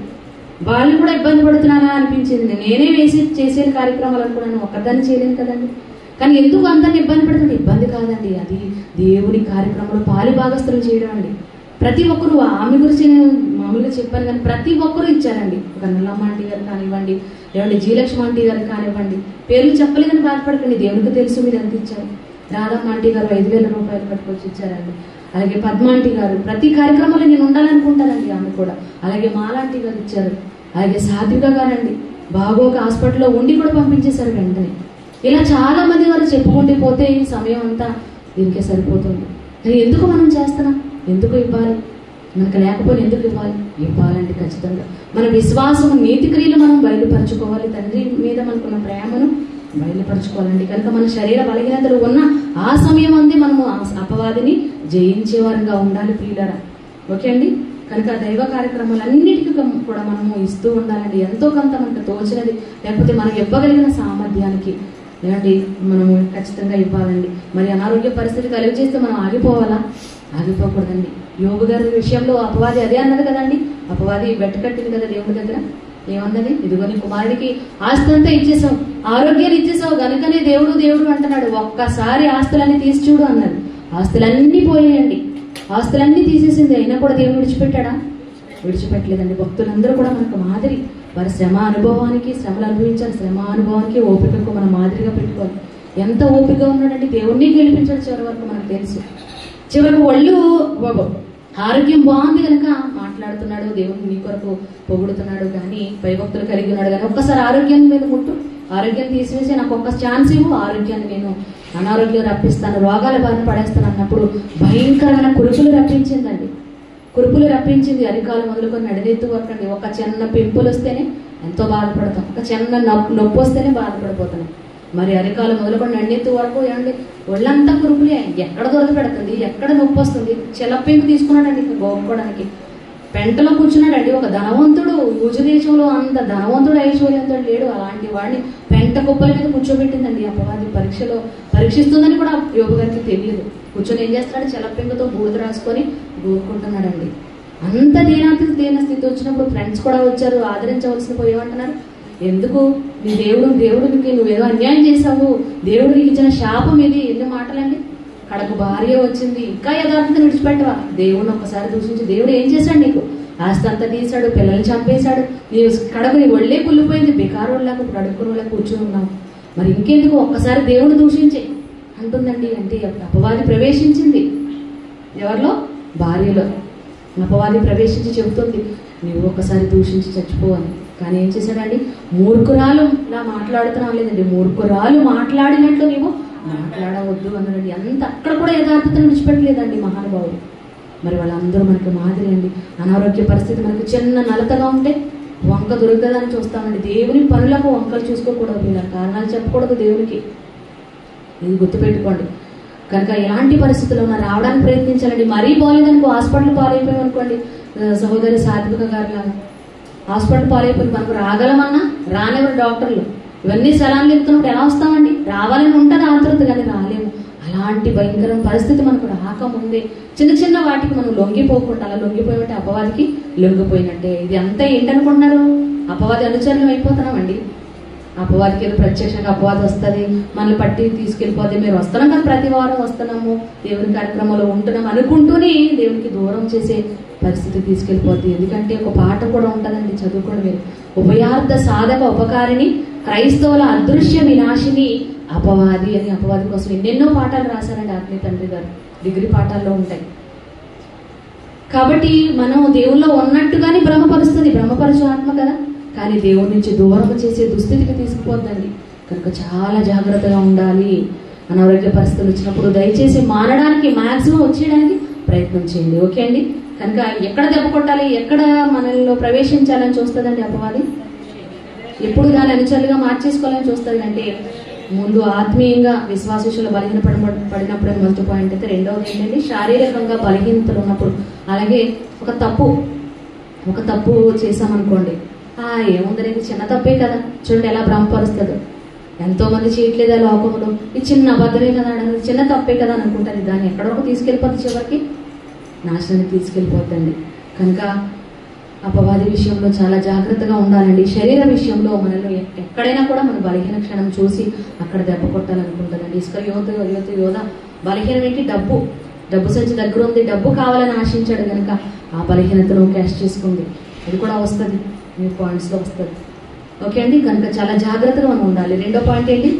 వాళ్ళు కూడా ఇబ్బంది పడుతున్నారా అనిపించింది. నేనే చేసే కార్యక్రమాలు అనుకున్నాను, ఒక్కదాన్ని చేయలేను కదండి. కానీ ఎందుకు అందరిని ఇబ్బంది పెడుతుంది? ఇబ్బంది కాదండి, అది దేవుడి కార్యక్రమంలో పాలి భాగస్తులు చేయడం అండి. ప్రతి ఒక్కరు ఆమె గురించి నేను మామూలుగా చెప్పాను కానీ ప్రతి ఒక్కరు ఇచ్చారండి. ఒక నల్లమ్మ ఆంటీ గారు కానివ్వండి, లేదంటే జీలక్ష్మి ఆంటీ గారు కానివ్వండి, పేర్లు చెప్పలేదని బాధపడకండి, దేవునికి తెలుసు మీరు ఎంత ఇచ్చారు. రాధమ్మ ఆంటీ గారు 5,000 రూపాయలు పట్టుకొచ్చి ఇచ్చారండి. అలాగే పద్మ ఆంటీ గారు ప్రతి కార్యక్రమంలో నేను ఉండాలనుకుంటానండి, ఆమె కూడా. అలాగే మాలాంటి గారు ఇచ్చారు. అలాగే సాత్విక గారండి బాగోక హాస్పిటల్లో ఉండి కూడా పంపించేశారు వెంటనే. ఇలా చాలా మంది వారు చెప్పుకుంటూ పోతే ఈ సమయం అంతా దీనికే సరిపోతుంది. ఎందుకు మనం చేస్తున్నాం? ఎందుకు ఇవ్వాలి? మనకు లేకపోతే ఎందుకు ఇవ్వాలి? ఇవ్వాలంటే ఖచ్చితంగా మన విశ్వాసం, నీతి క్రియలు మనం బయలుపరచుకోవాలి. తండ్రి మీద మనకున్న ప్రేమను బయలుపరచుకోవాలండి. కనుక మన శరీర బలహీనతలు ఉన్న ఆ సమయం అందే మనము అపవాదిని జయించేవారుగా ఉండాలి ప్రియులారా. ఓకే అండి. కనుక దైవ కార్యక్రమాలన్నిటికీ కూడా మనము ఇస్తూ ఉండాలండి. ఎంతో కొంత మనకు తోచినది, లేకపోతే మనం ఇవ్వగలిగిన సామర్థ్యానికి లేదండి మనము ఖచ్చితంగా ఇవ్వాలండి. మరి అనారోగ్య పరిస్థితి కలిగి చేస్తే మనం ఆగిపోవాలా? ఆగిపోకూడదండి. యోగు గారి విషయంలో అపవాది అదే అన్నది కదండి. అపవాది వెట్టకట్టింది కదా దేవుడి దగ్గర. ఏమన్నది? ఇదిగో నీ కుమారుడికి ఆస్తి అంతా ఇచ్చేసావు, ఆరోగ్యాన్ని ఇచ్చేసావు, కనుకనే దేవుడు దేవుడు అంటున్నాడు, ఒక్కసారి ఆస్తులన్నీ తీసి చూడు అన్నది. ఆస్తులన్నీ పోయాయండి, ఆస్తులన్నీ తీసేసింది. అయినా కూడా దేవుడు విడిచిపెట్టాడా? విడిచిపెట్టలేదండి. భక్తులందరూ కూడా మనకు మాదిరి. వారి శ్రమ అనుభవానికి, శ్రమలు అనుభవించాలి, శ్రమ అనుభవానికి, ఓపికకు మనం మాదిరిగా పెట్టుకోవాలి. ఎంత ఓపిక ఉన్నాడంటే దేవుణ్ణి గెలిపించాడు చివరి వరకు మనకు తెలుసు. చివరికి ఒళ్ళు ఆరోగ్యం బాగుంది కనుక మాట్లాడుతున్నాడు, దేవుని నీ కొరకు పొగుడుతున్నాడు, కానీ భయభక్తులు కలిగి ఉన్నాడు. కానీ ఒక్కసారి ఆరోగ్యాన్ని మీద ముట్టు, ఆరోగ్యాన్ని తీసివేసి నాకు ఒక్క ఛాన్స్ ఇవ్వు, ఆరోగ్యాన్ని నేను అనారోగ్యం రప్పిస్తాను, రోగాల బారిన పడేస్తాను అన్నప్పుడు భయంకరమైన కురుపులు రప్పించిందండి. కురుపులు రప్పించింది. అరికాలు మొదలుకొని నడినెత్తు వరకు అండి. ఒక చిన్న పింపులు వస్తేనే ఎంతో బాధపడతాం, ఒక చిన్న నొప్పి వస్తేనే బాధపడిపోతున్నాం. మరి అరికాలు మొదలుకొని నడినెత్తు వరకు ఏమండి ఒళ్ళంతా కురుపులే. ఎక్కడ దొరద పెడుతుంది, ఎక్కడ నొప్పి వస్తుంది. చెలపింపు తీసుకున్నాడండి ఇంకా గోపుకోవడానికి. పెంటలో కూర్చున్నాడండి. ఒక ధనవంతుడు, యూజు దేశంలో అంత ధనవంతుడు, ఐశ్వర్యంతుడు లేడు. అలాంటి వాడిని పెంట కుప్పల మీద కూర్చోబెట్టిందండి అపవాది. పరీక్షిస్తుందని కూడా యోగు గారికి తెలియదు. కూర్చొని ఏం చేస్తాడు? చెలపింపుతో బూడిద రాసుకొని గోరుకుంటున్నాడండి. అంత దీన స్థితి వచ్చినప్పుడు ఫ్రెండ్స్ కూడా వచ్చారు, ఆదరించవలసిన పోయేమంటున్నారు. ఎందుకు? నీ దేవుడికి నువ్వేదో అన్యాయం చేశావు, దేవుడు నీకు ఇచ్చిన శాపం ఇది. ఎన్ని మాటలండి. కడకు భార్య వచ్చింది, ఇంకా యథార్థత విడిచిపెట్టవా? దేవుడిని ఒక్కసారి దూషించి దేవుడు ఏం చేశాడు? నీకు ఆస్తి అంతా తీశాడు, పిల్లల్ని చంపేశాడు, నీ కడకు నీ ఒళ్ళే కుళ్ళిపోయింది, బెకారోళ్ళకు ఇప్పుడు అడుక్కుని వాళ్ళకి కూర్చుని ఉన్నావు, మరి ఇంకెందుకు? ఒక్కసారి దేవుడు దూషించే అంటుందండి. అంటే అపవాది ప్రవేశించింది ఎవరిలో? భార్యలో. అపవాది ప్రవేశించి చెబుతుంది, నువ్వు ఒక్కసారి దూషించి చచ్చిపోవాలి. కానీ ఏం చేశాడండి? మూర్ఖురాలు ఇలా మాట్లాడుతున్నావు లేదండి, మూర్ఖురాలు మాట్లాడినట్లు నీవు మాట్లాడవద్దు అన్నాడండి. అంత అక్కడ కూడా యథార్థతను విడిచిపెట్టలేదండి మహానుభావుడు. మరి వాళ్ళందరూ మనకు మాదిరి అండి. అనారోగ్య పరిస్థితి మనకు చిన్న నలతగా ఉంటే వంక దొరుకుతుందని చూస్తామండి. దేవుని పనులకు వంకలు చూసుకోకూడదు, ఇలా కారణాలు చెప్పకూడదు దేవునికి. ఇది గుర్తుపెట్టుకోండి. కనుక ఎలాంటి పరిస్థితుల్లో ఉన్నా రావడానికి ప్రయత్నించాలండి. మరీ బాగాలేదనుకో, హాస్పిటల్ పాలైపోయాం అనుకోండి, సహోదరి సాత్విక గారు లాగా హాస్పిటల్ పాలైపోయి మనకు రాగలమన్నా రానివ్వరు డాక్టర్లు. ఇవన్నీ సలాన్లు ఎత్తున్నప్పుడు ఎలా వస్తామండి? రావాలని ఉంటుంది ఆతృత, కానీ రాలేము. అలాంటి భయంకరమైన పరిస్థితి మనకు రాకముందే చిన్న చిన్న వాటికి మనం లొంగిపోకుండా, అలా లొంగిపోయినట్టే అపవాదికి లొంగిపోయినట్టే. ఇది అంతా ఏంటనుకుంటున్నారు? అపవాది అనుచరులు అయిపోతున్నామండి. అపవాదికి ఏదో ప్రత్యక్షంగా అపవాది వస్తుంది, మనల్ని పట్టి తీసుకెళ్ళిపోతే మీరు వస్తున్నాం కదా, ప్రతి వారం వస్తున్నాము, దేవుని కార్యక్రమంలో ఉంటున్నాం అనుకుంటూనే దేవునికి దూరం చేసే పరిస్థితి తీసుకెళ్ళిపోద్ది. ఎందుకంటే ఒక పాట కూడా ఉంటుందండి, చదువుకోండి మీరు. ఉభయార్థ సాధక ఉపకారిణి క్రైస్తవుల అదృశ్య వినాశిని అపవాది అని. అపవాది కోసం ఎన్నెన్నో పాఠాలు రాశారండి ఆత్మీయ తండ్రి గారు, డిగ్రీ పాఠాల్లో ఉంటాయి. కాబట్టి మనం దేవుల్లో ఉన్నట్టుగానే భ్రమపరుస్తుంది, భ్రమపరచు ఆత్మ కదా, కానీ దేవుడి నుంచి దూరం చేసే దుస్థితికి తీసుకుపోద్దండి. కనుక చాలా జాగ్రత్తగా ఉండాలి. అనారోగ్య పరిస్థితులు వచ్చినప్పుడు దయచేసి మారడానికి, మాక్సిమం వచ్చేయడానికి ప్రయత్నం చేయండి. ఓకే అండి. కనుక ఎక్కడ దెబ్బ కొట్టాలి, ఎక్కడ మనలో ప్రవేశించాలని చూస్తుందండి అపవాది? ఎప్పుడు దాని అనుచరులుగా మార్చేసుకోవాలని చూస్తుంది అంటే, ముందు ఆత్మీయంగా విశ్వాసశులు పడినప్పుడు మొదటి పాయింట్ అయితే. రెండవది ఏంటంటే శారీరకంగా బలహీనతలు ఉన్నప్పుడు. అలాగే ఒక తప్పు చేసామనుకోండి, ఏముందనేది చిన్న తప్పే కదా, చూడండి ఎలా భ్రమపరుస్తుందో. ఎంతో మంది చేయట్లేదా లోకంలో, ఇది చిన్న అబద్ధమే కదా, అనేది చిన్న తప్పే కదా అని అనుకుంటారు. దాన్ని ఎక్కడో తీసుకెళ్ళిపోతుంది, చివరికి నాశనానికి తీసుకెళ్ళిపోద్దండి. కనుక అపవాది విషయంలో చాలా జాగ్రత్తగా ఉండాలండి. శరీర విషయంలో మనలో ఎక్కడైనా కూడా మన బలహీన క్షణం చూసి అక్కడ దెబ్బ కొట్టాలనుకుంటానండి. యోధ బలహీనం ఏంటి? డబ్బు సంచి దగ్గర ఉంది, డబ్బు కావాలని ఆశించాడు కనుక ఆ బలహీనతను క్యాష్ చేసుకుంది. అది కూడా వస్తుంది, మీ పాయింట్స్లో వస్తుంది. ఓకే అండి, కనుక చాలా జాగ్రత్తగా మనం ఉండాలి. రెండో పాయింట్ ఏంటి?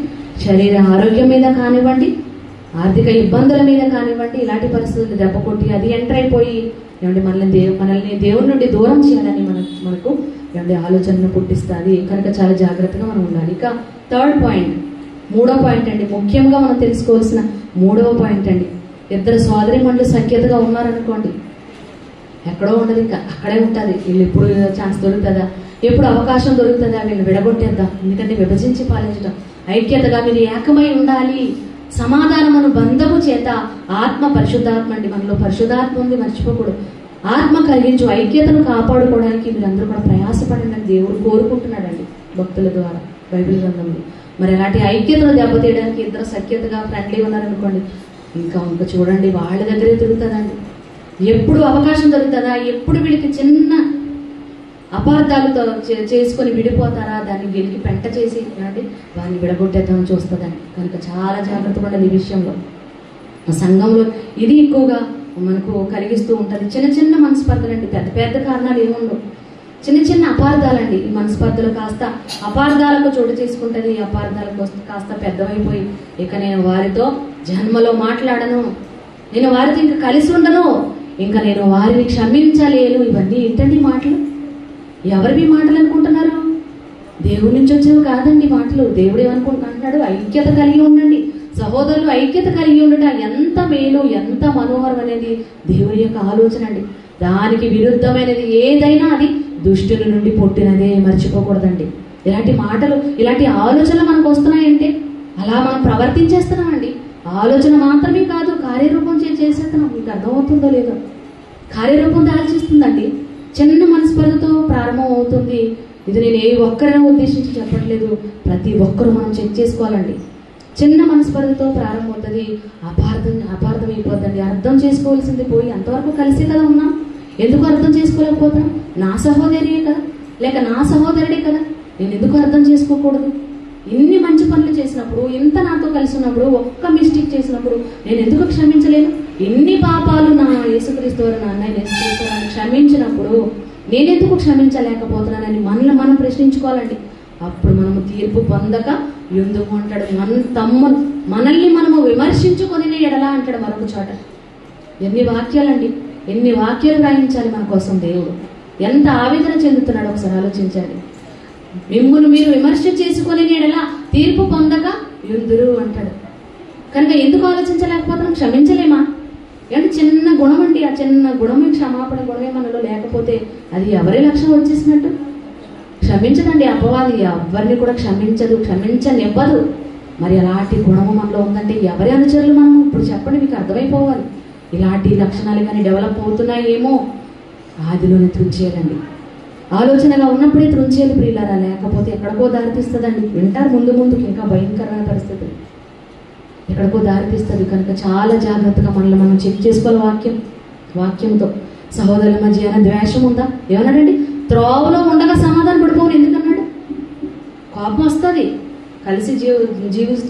శరీర ఆరోగ్యం మీద కానివ్వండి, ఆర్థిక ఇబ్బందుల మీద కానివ్వండి, ఇలాంటి పరిస్థితులు దెబ్బ కొట్టి అది ఎంటర్ అయిపోయి ఏమంటే మనల్ని దేవుని నుండి దూరం చేయాలని మనకు ఏమంటే ఆలోచనను పుట్టిస్తుంది. కనుక చాలా జాగ్రత్తగా మనం ఉండాలి. ఇక థర్డ్ పాయింట్, మూడో పాయింట్ అండి, ముఖ్యంగా మనం తెలుసుకోవాల్సిన మూడవ పాయింట్ అండి. ఇద్దరు సోదరీమణులు సఖ్యతగా ఉన్నారనుకోండి, ఎక్కడో ఉండదు, ఇంకా అక్కడే ఉంటుంది. వీళ్ళు ఎప్పుడు ఛాన్స్ దొరుకుతుందా, ఎప్పుడు అవకాశం దొరుకుతుందా వీళ్ళు విడగొట్టేద్దాం. ఎందుకంటే విభజించి పాలించడం, ఐక్యతగా మీరు ఏకమై ఉండాలి. సమాధానమును బంధము చేత ఆత్మ, పరిశుద్ధాత్మ అండి, మనలో పరిశుద్ధాత్మ ఉంది, మర్చిపోకూడదు. ఆత్మ కలిగించు ఐక్యతను కాపాడుకోవడానికి మీరందరూ కూడా ప్రయాసపడండి అని దేవుడు కోరుకుంటున్నాడండి భక్తుల ద్వారా బైబిల్ గ్రంథంలో. మరి అలాంటి ఐక్యతను దెబ్బతీయడానికి ఇద్దరు సఖ్యతగా ఫ్రెండ్లీ ఉన్నారనుకోండి, ఇంకా చూడండి వాళ్ళ దగ్గరే తిరుగుతుందండి. ఎప్పుడు అవకాశం దొరుకుతుందా, ఎప్పుడు వీళ్ళకి చిన్న అపార్థాలతో చేసుకొని విడిపోతారా, దాన్ని గెలికి పెంట చేసి అంటే వారిని విడగొట్టేద్దామని చూస్తుందండి. కనుక చాలా జాగ్రత్తగా ఉండాలి ఈ విషయంలో. సంఘంలో ఇది ఎక్కువగా మనకు కలిగిస్తూ ఉంటుంది. చిన్న చిన్న మనస్పర్ధలండి, పెద్ద పెద్ద కారణాలు ఏముండవు, చిన్న చిన్న అపార్థాలండి. ఈ మనస్పర్ధలు కాస్త అపార్థాలకు చోటు చేసుకుంటుంది. ఈ అపార్థాలకు కాస్త పెద్దవైపోయి ఇక నేను వారితో జన్మలో మాట్లాడను, నేను వారితో ఇంకా కలిసి ఉండను, ఇంకా నేను వారిని క్షమించలేను. ఇవన్నీ ఏంటండి మాటలు? ఎవరివి మాటలు అనుకుంటున్నారు? దేవుడి నుంచి వచ్చేవి కాదండి మాటలు. దేవుడు ఏమనుకుంటున్నాడు? ఐక్యత కలిగి ఉండండి, సహోదరులు ఐక్యత కలిగి ఉండట ఎంత మేలు, ఎంత మనోహరం అనేది దేవుడి యొక్క ఆలోచన అండి. దానికి విరుద్ధమైనది ఏదైనా అది దుష్టుల నుండి పుట్టినదే, మర్చిపోకూడదండి. ఇలాంటి మాటలు, ఇలాంటి ఆలోచనలు మనకు వస్తున్నాయంటే అలా మనం ప్రవర్తించేస్తున్నామండి. ఆలోచన మాత్రమే కాదు, కార్యరూపం చేసేస్తున్నాం. మీకు అర్థమవుతుందో లేదో? కార్యరూపం దాల్చేస్తుందండి. చిన్న మనస్పర్ధతో ప్రారంభం అవుతుంది. ఇది నేను ఏ ఒక్కరైనా ఉద్దేశించి చెప్పట్లేదు, ప్రతి ఒక్కరూ మనం చెక్ చేసుకోవాలండి. చిన్న మనస్పర్ధతో ప్రారంభమవుతుంది, అపార్థం అయిపోద్దండి. అర్థం చేసుకోవాల్సింది పోయి అంతవరకు కలిసి కదా ఉన్నాం, ఎందుకు అర్థం చేసుకోలేకపోతున్నాం? నా సహోదరియే కదా, లేక నా సహోదరుడే కదా, నేను ఎందుకు అర్థం చేసుకోకూడదు? ఇన్ని మంచి పనులు చేసినప్పుడు, ఇంత నాతో కలిసి ఉన్నప్పుడు, ఒక్క మిస్టేక్ చేసినప్పుడు నేను ఎందుకు క్షమించలేను? ఇన్ని పాపాలు నా యేసుక్రీస్తు వారు, నా అన్నయ్య యేసుక్రీస్తు వారిని క్షమించినప్పుడు నేనెందుకు క్షమించలేకపోతున్నానని మనల్ని మనం ప్రశ్నించుకోవాలండి. అప్పుడు మనము తీర్పు పొందక ఎందుకు అంటాడు? మనల్ని మనము విమర్శించుకొని ఎడలా అంటాడు మరొక చోట. ఎన్ని వాక్యాలండి, ఎన్ని వాక్యాలు రాయించాలి మన కోసం దేవుడు. ఎంత ఆవేదన చెందుతున్నాడు ఒకసారి ఆలోచించాలి. మిమ్మును మీరు విమర్శ చేసుకొని ఎడలా తీర్పు పొందక యుందురు అంటాడు. కనుక ఎందుకు ఆలోచించలేకపోతున్నాం? క్షమించలేమా? అంటే చిన్న గుణం అండి, ఆ చిన్న గుణమే, క్షమాపణ గుణమే మనలో లేకపోతే అది ఎవరి లక్ష్యం వచ్చేసినట్టు? క్షమించదండి అపవాది, ఎవరిని కూడా క్షమించనివ్వదు. మరి అలాంటి గుణము మనలో ఉందంటే ఎవరి అనుచరులు మనం? ఇప్పుడు చెప్పండి, మీకు అర్థమైపోవాలి. ఇలాంటి లక్షణాలు కానీ డెవలప్ అవుతున్నాయేమో ఆదిలోనే త్రుంచేయాలండి. ఆలోచనగా ఉన్నప్పుడే త్రుంచేయాలి ప్రియులారా, లేకపోతే ఎక్కడికో దారితీస్తుందండి. వింటారు ముందుకి ఇంకా భయంకరమైన పరిస్థితులు ఎక్కడికో దారితీస్తుంది. కనుక చాలా జాగ్రత్తగా మనల్ని మనం చెక్ చేసుకోవాలి. వాక్యంతో సహోదరుల మధ్య ఏమైనా ద్వేషం ఉందా? ఏమన్నాడండి? త్రోవలో ఉండగా సమాధానం పడిపోను ఎందుకన్నాడు? కోపం వస్తుంది. కలిసి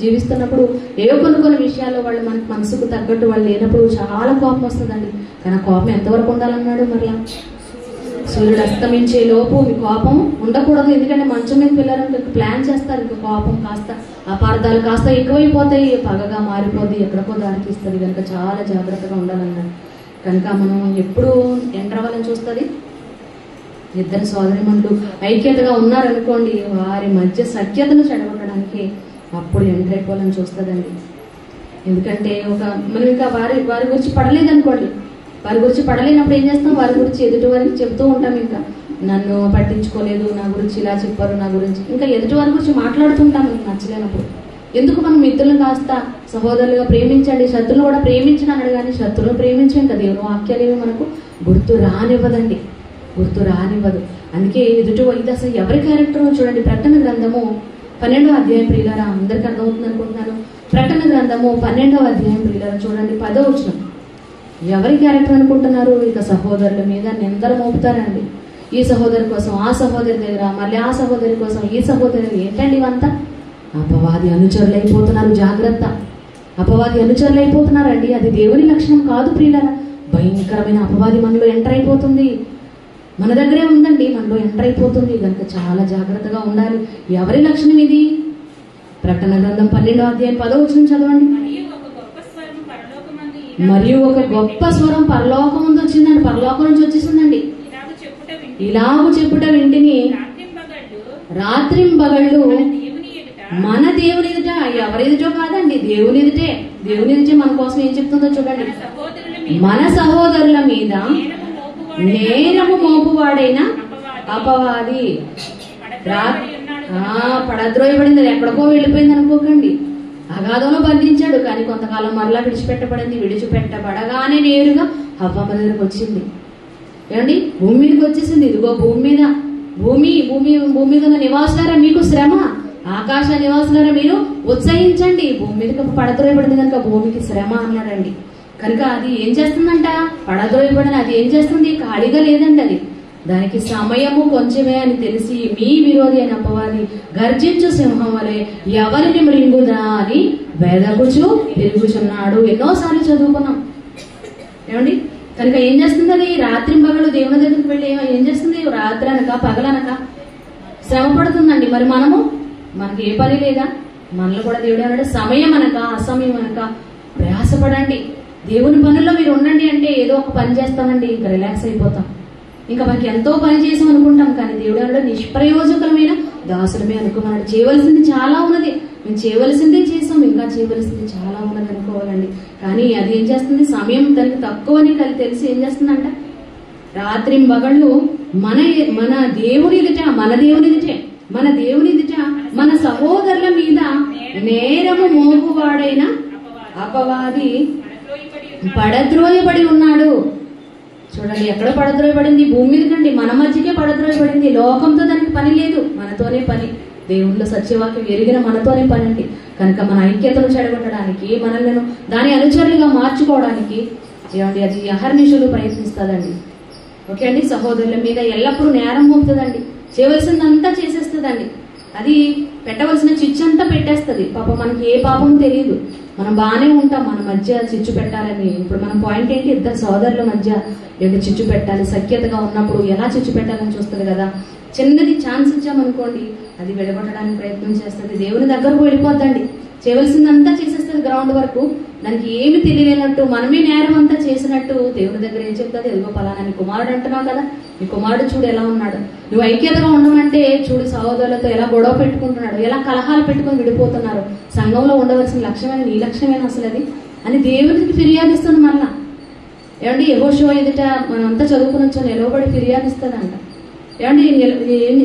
జీవిస్తున్నప్పుడు ఏవో కొన్ని విషయాల్లో వాళ్ళు మనకు మనసుకు తగ్గట్టు వాళ్ళు లేనప్పుడు చాలా కోపం వస్తుందండి. కానీ ఆ కోపం ఎంతవరకు ఉండాలన్నాడు? మరలా సూర్యుడు అస్తమించే లోపు మీ కోపం ఉండకూడదు. ఎందుకంటే మంచం మీద పిల్లలు ప్లాన్ చేస్తారు, ఇంకా కోపం కాస్త అపార్థాలు కాస్త ఎక్కువైపోతాయి, పగగా మారిపోద్ది, ఎక్కడికో దారితీస్తుంది. కనుక చాలా జాగ్రత్తగా ఉండాలన్నాడు. కనుక మనం ఎప్పుడు ఎంటర్ అవ్వాలని చూస్తుంది? ఇద్దరు సోదరిమణులు ఐక్యతగా ఉన్నారనుకోండి, వారి మధ్య సఖ్యతను చెడగొట్టడానికి అప్పుడు ఎంటర్ అయిపోవాలని చూస్తుందండి. ఎందుకంటే మనం ఇంకా వారి గురించి పడలేదనుకోండి, వారి గురించి పడలేనప్పుడు ఏం చేస్తాం? వారి గురించి ఎదుటి వారికి చెప్తూ ఉంటాం. ఇంకా నన్ను పట్టించుకోలేదు, నా గురించి ఇలా చెప్పారు, నా గురించి ఇంకా ఎదుటి వారి గురించి మాట్లాడుతుంటాం. మీకు నచ్చలేనప్పుడు ఎందుకు? మనం మిత్రులను కాస్త సహోదరులుగా ప్రేమించండి, శత్రులు కూడా ప్రేమించిన అన్నాడు. కానీ శత్రువులు ప్రేమించాం కదా, దేవుడు వాక్యాలు ఏమి మనకు గుర్తు రానివ్వదండి, గుర్తు రానివ్వదు. అందుకే ఇది అసలు ఎవరి క్యారెక్టర్ చూడండి. ప్రకటన గ్రంథము 12వ అధ్యాయం ప్రియులారా, అందరికీ అర్థమవుతుంది అనుకుంటున్నాను. ప్రకటన గ్రంథము 12వ అధ్యాయం ప్రియులారా చూడండి, 10వ వచనం. ఎవరి క్యారెక్టర్ అనుకుంటున్నారు? ఇక సహోదరుల మీద నిందలు మోపుతారండి. ఈ సహోదరి కోసం ఆ సహోదరి దగ్గర, మళ్ళీ ఆ సహోదరి కోసం ఈ సహోదరి. ఏంటండి ఇవంతా? అపవాది అనుచరులు అయిపోతున్నారు. జాగ్రత్త. అపవాది అనుచరులు అయిపోతున్నారండి. అది దేవుని లక్షణం కాదు ప్రియులారా. భయంకరమైన అపవాది మనలో ఎంటర్ అయిపోతుంది. మన దగ్గరే ఉందండి, మనలో ఎంటర్ అయిపోతుంది. కనుక చాలా జాగ్రత్తగా ఉండాలి. ఎవరి లక్షణం ఇది? ప్రకటన గ్రంథం 12వ అధ్యాయం 10వ వచనం చదవండి. మరియు ఒక గొప్ప స్వరం పరలోకం ముందు వచ్చిందండి. పరలోకం నుంచి వచ్చేసిందండి. ఇలాగ చెప్పుట వింటిని రాత్రింబగళ్ళు మన దేవుని ఎదుట, ఎవరి ఎదుటో కాదండి, దేవుని ఎదుటే. దేవుని ఎదుటే మన కోసం ఏం చెప్తుందో చూడండి. మన సహోదరుల మీద నేరము మోపువాడైన అపవాది పడద్రోయబడింది. ఎక్కడికో వెళ్ళిపోయింది అనుకోకండి. అగాధంలో బంధించాడు, కానీ కొంతకాలం మరలా విడిచిపెట్టబడింది. విడిచిపెట్టబడగానే నేరుగా హవ్వ దగ్గరకు వచ్చింది. ఏమండి, భూమి మీదకి వచ్చేసింది. ఇదిగో భూమి మీద నివాసులారా మీకు శ్రమ, ఆకాశ నివాసులారా మీరు ఉత్సహించండి. భూమి మీదకి పడద్రోయబడింది కనుక భూమికి శ్రమ అన్నాడండి. కనుక అది ఏం చేస్తుందంట? పడద్రోయబడిన అది ఏం చేస్తుంది? ఖాళీగా లేదండి. అది దానికి సమయము కొంచెమే అని తెలిసి మీ విరోధి అయిన అపవాది గర్జించు సింహం వలె ఎవరిని మృంగుదా అని వెదకుచు తిరుగుచున్నాడు. ఎన్నోసార్లు చదువుకున్నాం ఏమండి. కనుక ఏం చేస్తుంది? అది రాత్రింబగళ్ళు దేవుని దగ్గరికి వెళ్ళి ఏం చేస్తుంది? రాత్రి అనక పగలనక శ్రమ పడుతుందండి. మరి మనకి ఏ పని లేదా? మనలో కూడా దేవుడు అన్నాడు, సమయం అనక అసమయం అనక ప్రయాసపడండి. దేవుని పనుల్లో మీరు ఉండండి. అంటే ఏదో ఒక పని చేస్తామండి, ఇంకా రిలాక్స్ అయిపోతాం, ఇంకా మనకి ఎంతో పని చేసాం అనుకుంటాం. కానీ దేవుడు అన్నాడు, నిష్ప్రయోజకమైన దాసులమే అనుకున్నాడు. చేయవలసింది చాలా ఉన్నది, మేము చేయవలసిందే చేసాం, ఇంకా చేయవలసింది చాలా ఉన్నది అనుకోవాలండి. కానీ అది ఏం చేస్తుంది? సమయం దానికి తక్కువని తెలిసి ఏం చేస్తుందంట? రాత్రింబగళ్ళు మన దేవుని ఎదుట మన సహోదరుల మీద నేరము మోపువాడైన అపవాది పడద్రోయబడి ఉన్నాడు. చూడండి, ఎక్కడ పడద్రోయబడింది? భూమి మీద కండి, మన మధ్యకే పడద్రోయబడింది. లోకంతో దానికి పని లేదు, మనతోనే పని. దేవుళ్ళ సత్యవాక్యం ఎరిగిన మనతోనే పని అండి. కనుక మన ఐక్యతను చెడగొట్టడానికి, మనల్ని దాని అనుచరులుగా మార్చుకోవడానికి ఏమండి అది అహర్నిశలు ప్రయత్నిస్తుందండి. ఓకే అండి. సహోదరుల మీద ఎల్లప్పుడూ నేరం మోపుతుందండి. చేయవలసిందంతా చేసేస్తుందండి. అది పెట్టవలసిన చిచ్చు అంతా పెట్టేస్తుంది. పాపం మనకి ఏ పాపం తెలియదు, మనం బాగానే ఉంటాం. మన మధ్య చిచ్చు పెట్టాలని ఇప్పుడు మన పాయింట్ ఏంటి? ఇద్దరు సోదరుల మధ్య చిచ్చు పెట్టాలి. సఖ్యతగా ఉన్నప్పుడు ఎలా చిచ్చు పెట్టాలని చూస్తుంది కదా. చిన్నది ఛాన్స్ ఇచ్చామనుకోండి, అది విడగొట్టడానికి ప్రయత్నం చేస్తుంది. దేవుని దగ్గరకు వెళ్ళిపోద్దండి. చేయవలసిందంతా చేసేస్తుంది గ్రౌండ్ వరకు. దానికి ఏమి తెలియలేనట్టు, మనమే నేరం అంతా చేసినట్టు దేవుని దగ్గర ఏం చెప్తుంది? ఎదుగో పలానా నీ కుమారుడు అంటున్నావు కదా, నీ కుమారుడు చూడు ఎలా ఉన్నాడు. నువ్వు ఐక్యతగా ఉండమంటే చూడు సహోదరులతో ఎలా గొడవ పెట్టుకుంటున్నాడు, ఎలా కలహాలు పెట్టుకుని విడిపోతున్నారు. సంఘంలో ఉండవలసిన లక్ష్యమైన నీ లక్ష్యమైన అసలు అది అని దేవునికి ఫిర్యాదిస్తుంది. మళ్ళా ఏమండి, యెహోషువ ఎదుట మనంతా చదువుకుని వచ్చాం, నిలవబడి ఫిర్యాదిస్తుందంట. ఏమండి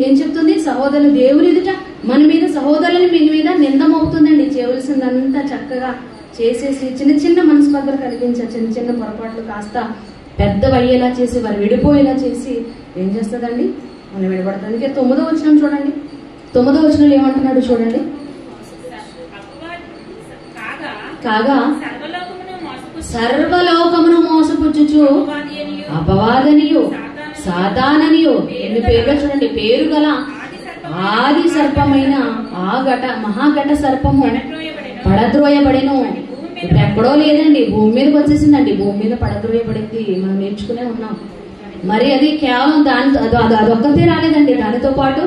ఏం చెప్తుంది? సహోదరులు దేవుని ఎదుట మన మీద, సహోదరులని మీ మీద నిందమవుతుందండి. చేయవలసిందంతా చక్కగా చేసేసి చిన్న చిన్న మనస్పర్ధలు కలిగించారు, చిన్న చిన్న పొరపాట్లు కాస్త పెద్దవయ్యేలా చేసి, వారు విడిపోయేలా చేసి ఏం చేస్తుందండి? మనం విడబడుతుంది. అందుకే 9వ వచనం చూడండి. 9వ వచనంలో ఏమంటున్నాడు చూడండి. కాగా సర్వలోకమును మోసపుచ్చుచు అపవాదనియు సాతాననియు, ఎన్ని పేర్లు చూడండి, పేరు గల ఆది సర్పమైన ఆ మహాఘట సర్పము పడద్రోయబడెను. ఇప్పుడు ఎక్కడో లేదండి, భూమి మీదకి వచ్చేసిందండి. భూమి మీద పడద్రోయబడింది, మనం నేర్చుకునే ఉన్నాం. మరి అది కేవలం అదొక్కతే రాలేదండి, దానితో పాటు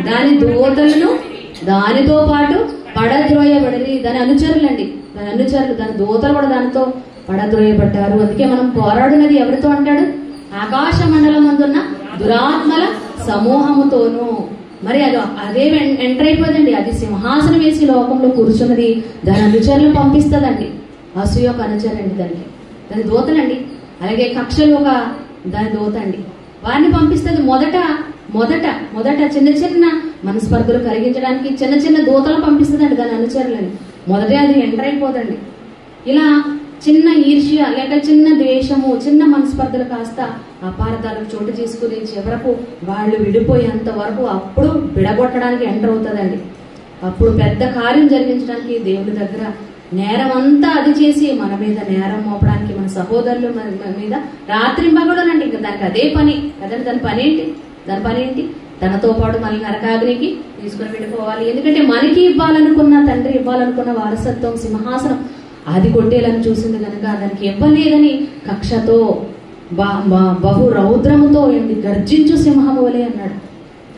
దాని దూతలను దానితో పాటు పడద్రోయబడి, దాని అనుచరులండి, దాని దూతలు కూడా దానితో పడద్రోయబడ్డారు. అందుకే మనం పోరాడినది ఎవరితో అంటాడు? ఆకాశ మండలం అందున్న దురాత్మల సమూహముతోనూ. మరి అదే ఎంటర్ అయిపోయిందండి. అది సింహాసనం వేసి లోకంలో కూర్చున్నది దాని అనుచరులు పంపిస్తుందండి. అసూయ ఒక అనుచరండి, దాని దూతలండి. అలాగే కక్షలు ఒక దాని దూత అండి, వారిని పంపిస్తుంది. మొదట చిన్న చిన్న మనస్పర్ధలు కలిగించడానికి చిన్న చిన్న దూతలు పంపిస్తుందండి దాని అనుచరులని. మొదటే అది ఎంటర్ అయిపోదండి. ఇలా చిన్న ఈర్ష్య లేక చిన్న ద్వేషము, చిన్న మనస్పర్ధలు కాస్త అపార్థాలకు చోటు చేసుకుని చివరకు వాళ్ళు విడిపోయేంత వరకు అప్పుడు విడగొట్టడానికి ఎంటర్ అవుతుందండి. అప్పుడు పెద్ద కార్యం జరిగించడానికి దేవుని దగ్గర నేరం అంతా అది చేసి మన మీద నేరం మోపడానికి, మన సహోదరులు మీద రాత్రింబగడునండి. ఇంకా దానికి అదే పని కదండి. దాని పని ఏంటి? తనతో పాటు మనల్ని నరకాగ్నికి తీసుకుని వెళ్ళిపోవాలి. ఎందుకంటే మనకి ఇవ్వాలనుకున్న తండ్రి ఇవ్వాలనుకున్న వారసత్వం సింహాసనం అది కొట్టేయాలని చూసింది కనుక దానికి ఇవ్వలేదని కక్షతో బహు రౌద్రముతో ఏంటి గర్జించు సింహము వలె అన్నాడు.